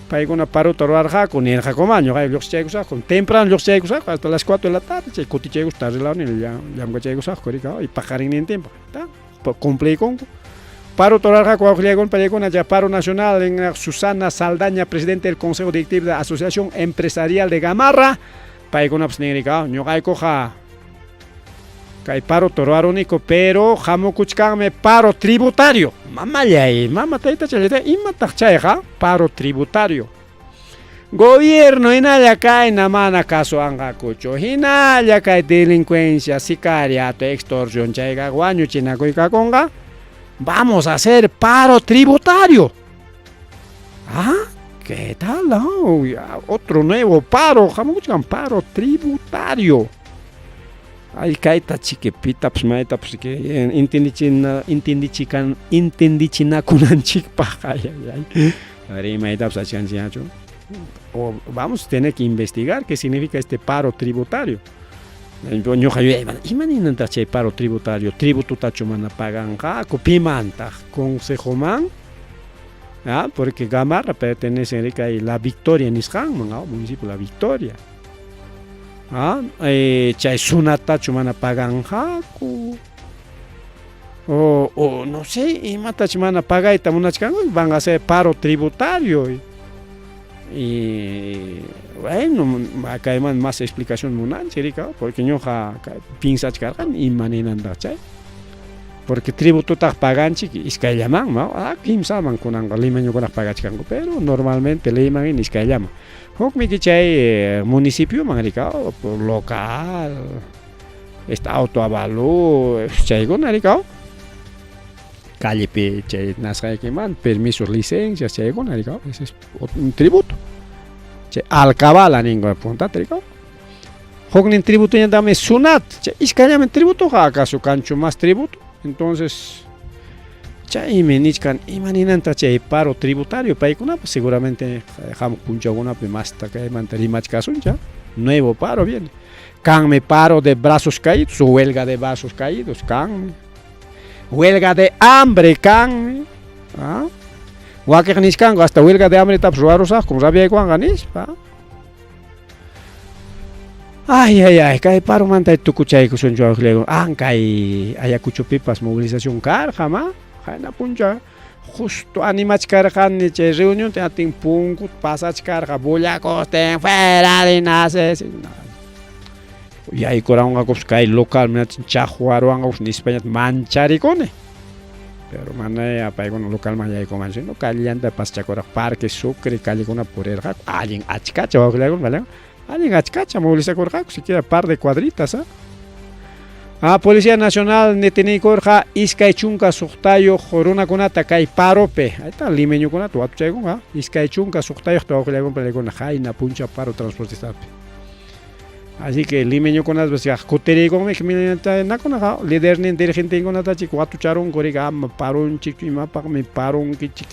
paykuna parota ruwarqaku nirqakuman ñuqay lluqsichaykusaqku temprano lluqsichaykusaqku hasta las 4 de la tarde chay kutichaykus tardelawni llamkachaykusaqku rika y pajarinnin tiempo cumpliykunku paro ruwarqaku wawqillaykuna pallaykuna ya paro nacional en Susana Saldaña presidente del Consejo Directivo de la Asociación Empresarial de Gamarra paykunapas nirqa ñuqaykuqa kay paro ruwaruniku pero hamukuchkanmi paro tributario mamallay mama tayta chayta imataq chayqa paro tributario Gobierno hinalla kayna mana caso angakuchu, hinalla kay delincuencia, sicariato, extorsión, chayga wañuchinakuykakunqa, vamos a hacer paro tributario. ¿Ah? ¿Qué tal? Oh, otro nuevo paro, paro tributario. Ay, kaita chiquipita, pues maita, pues que entendichinakunanchikpaq, ay. Maita, pues achanchiacho. Vamos a tener que investigar qué significa este paro tributario. Imaninanta chay paro tributario, tribututacho mana paganqa, pimanta, consejo man. ¿Ah? Porque Gamarra pertenece a La Victoria, en Isjan, ¿no? Municipio La Victoria. ¿Ah? Chay sunatacho mana paganjaku. O no sé, y matacho mana pagaita van a hacer paro tributario. Y bueno, acá hay más explicación munanchirica, porque yo piensa cargan y maninanda chay. Porque tributo tak paganchi iskayllaman, ¿no? Kimsaman kunanga limeño kunak pagachkanku, pero normalmente liman in iskayllaman. Hukmi chay municipio manrika local, este autoavalú, chaykuna rika. Callepi chay nasqaykiman, permisos, licencias, chaykuna rika. Ese es un tributo. Chay alcabala ningo apunta rika. Huknin tributo yandame sunat, chay iskayllaman tributo, acaso cancho más tributo. Entonces, chay menichkan imaninanta chay paro tributario paikuna, pues seguramente dejamos punchaguna más que mantarimachkasuncha, nuevo paro viene. Canme paro de brazos caídos, huelga de brazos caídos, canme. Huelga de hambre, canme. ¿Ah? Huaqueniscango, hasta huelga de hambre taps ruarosas, como sabía Juan Ganis, ¿ah? Ay, kay paro manta tukuchay kusun yo lego. Kay ayacucho pipas movilización carja ma. Jana puncha. Justo animach carja ni che reunión te atin pungut pasach carja bulla coste fuera de naces. Y ahí coraunga cos kay local me chajuaro anga ni España mancharicone. Pero mana apa con local ma yai comanse no calienta pasachacora parque sucre calicona porerja. Alguien achcacha va lego, ¿vale? Alguien achcacha moviliza corja, siquiera par de cuadritas, Policía Nacional neteni corja iskay chunka suqtayo joruna kunata kay parope. Ahí está limeño kunata watu chaygun, iskay chunka suqtayo tawaqlegon pelegona jaina puncha paro transportista. Así que limeño kunata pues ya kuterigon me milita nakona líder ni dirigente kunata chik watu charon goriga paron chik ima pa me paron ki chik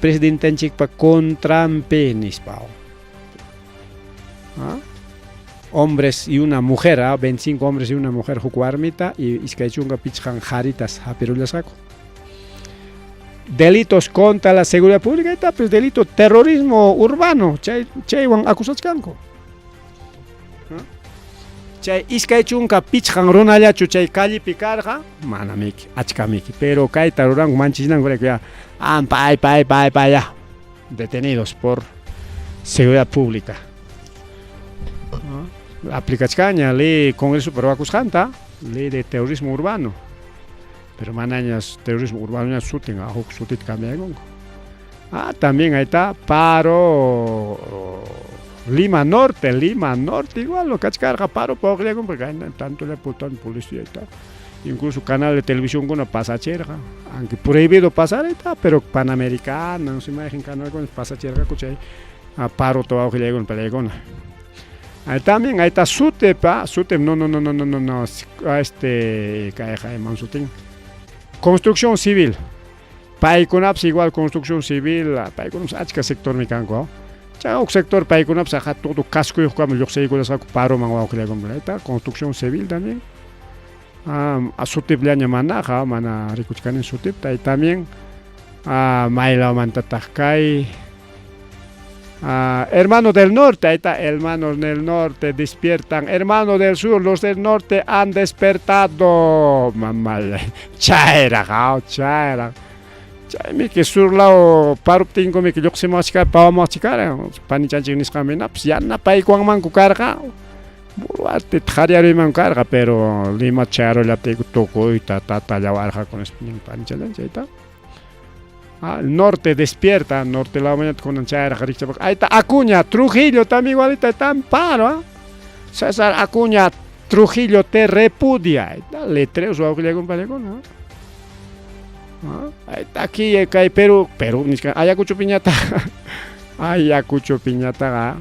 presidente chik pa contrampenis pao. Hombres y una mujer, 25 hombres y una mujer jucuarmita y iskaychunga pichjan jaritas saco. Delitos contra la seguridad pública, eta pues delito terrorismo urbano, chaywan akusachkanko. Chay iskaychunga pichjan runallachu chay calle picarja, manamiki, achkamiki, pero kay taruran manchisnan ya ya detenidos por seguridad pública. Aplicachaña ley Congreso Peruacus Janta, ley de terrorismo urbano. Pero manañas terrorismo urbano sutin a hook sutit cambian. También ahí está paro Lima Norte igual lo cachcarga paro porque tanto le putan policía y tal. Incluso canal de televisión con una pasachera, aunque prohibido pasar está, pero Panamericana, no se imagina canal con pasachera cuchay a paro todo que llega en pelegona. También ahí está SUTEP, no, construcción civil. Paikunaps igual construcción civil, paikunaps achka sector mikanko. Chao sector paikunaps ajá todo casco y como yo sé que saco paro mangwa que le completa, construcción civil también. A SUTEP le llaman mana ricuchkan en SUTEP, ahí también Maila Mantatajkai. Hermanos del norte, ahí está, hermanos del norte despiertan, hermanos del sur, los del norte han despertado. Mamá, chaira. Mi que sur lao parup tingo mi que yo se machika pa machikara, panichanchi ni scamena, pues ya na pai kuang man kukarga. Buruate tjariari man carga, pero lima charo la te toko y ta ya barja con espin panichanchi ahí está. El norte despierta, norte la mañana con Anchara, ahí está Acuña, Trujillo también igualita, está en paro, ¿eh? César Acuña, Trujillo te repudia. Letreros o algo compadre, ¿no? Ahí está aquí, hay Perú, Ayacucho Piñata, Ayacucho Piñata,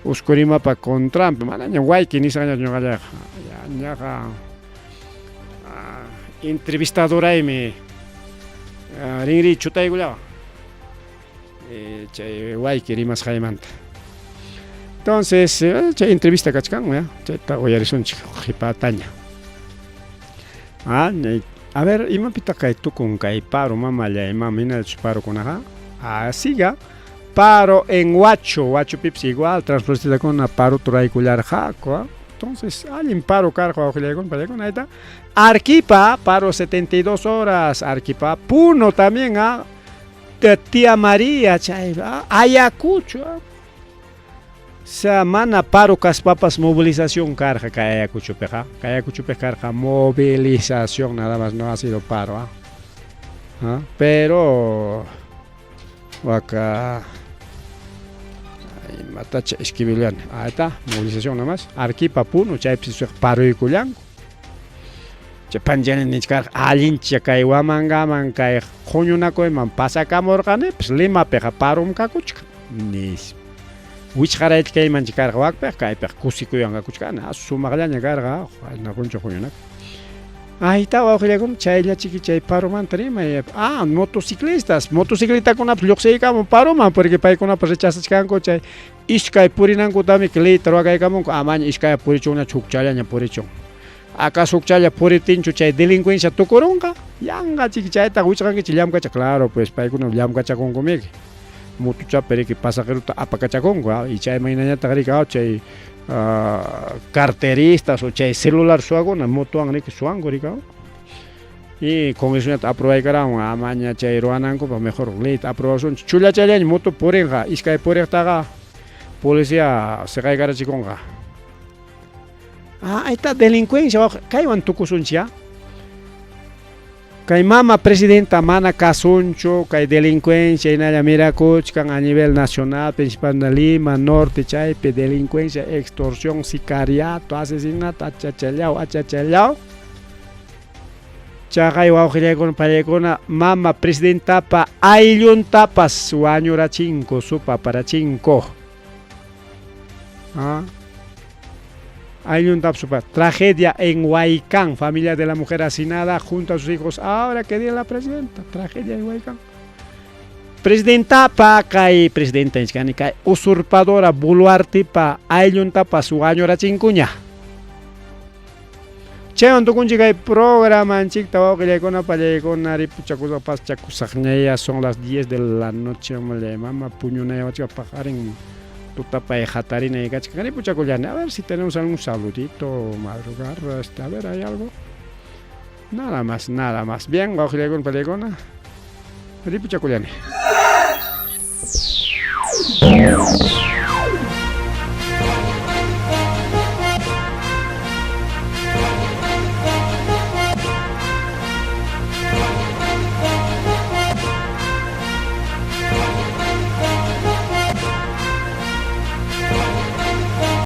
Uskurima pa con Trump, mananya guayki ni saña ñoqallaqa, ñaqa entrevistadoraymi rinri chutaykullaqa, chay wayki rimas haymanta. Entonces, chay entrevista kachkan, chayta uyarisunchik qhipataña. A ver, imapita kay tukun kay paro mamalla imam hinachu paro kunaqa, siga. Paro en Huacho Pips igual, transportista con paro turaykullar jaco. Entonces, alguien paro cargo con ahí está. Arquipa, paro 72 horas. Arquipa, Puno también, Tía María, chaiva. Ayacucho, Semana paro caspapas movilización carga que Ayacucho peja. Ayacucho carga movilización, nada más no ha sido paro. Pero acá matacha esquibilian, ahí está, movilización nada más. Arquipa Puno, chay paro y cuyanco. Panjan ni car alincha kay wamangaman kay khoñunakoy man pasakamorqani pues Lima peqa parum kakuchka nis wichqarayt kay man chikarqa wakpe kay peq kusikuyanqa kuchkana sumaqllaña karqa nakuncho khoñunak ahita wawqillakum chaylla chiki chay parumanta rima motociclitakunapas lluqsiykamun paruman porque paykunapas rechazachkanku chay ishkay purinankutami clitro waqaykamunku amaña ishkay purichunña chukchallaña purichun. ¿Acaso chaya puritinchu chay delincuencia tukurunqa? Yanga chiki chayta wichqankichi llamkacha, claro, pues paykuna llamkachakunkumiki. Mutucha periki pasajeruta apakachakunku, y chay maynañata rika chay carteristas o chay celular suaguna motuan riki suangu rika. Y con eso ya aproveikarán amaña chay ruananku pa mejor leit aprobación chula chayaña moto purinqa iskay puriqtaqa policía seqaykarachikunqa. Ahí está delincuencia, kaywan tukusunchia. Kay mama presidenta mana kasuncho, kay delincuencia inaya mirakuchkan a nivel nacional, principalmente Lima, Norte, chaype delincuencia, extorsión, sicariato, asesinato, achachallao. Chaqay wawqillaykuna pallaykuna mama presidenta pa aylluntapas wañurachinko supaparachinko. Hay un tragedia en Huaycán, familia de la mujer asesinada junto a sus hijos. Ahora que diga la presidenta, tragedia en Huaycán. Presidenta pa kay presidenta iskani kay usurpadora Boluarte pa ayllunta pa su año rachinkuña. Cheon tukunchi kay programa anchikta wawqillaykuna pallaykuna ripuchakusa paschakusaqñaya son las 10 de la noche mama puñunaya wachiqa pajarin. Tutapay Jatarina y Gachcani Puchacullane. A ver si tenemos algún saludito, madrugar, a ver, ¿hay algo? Nada más. Bien, Guajilegón Palegona. Ripuchacullane.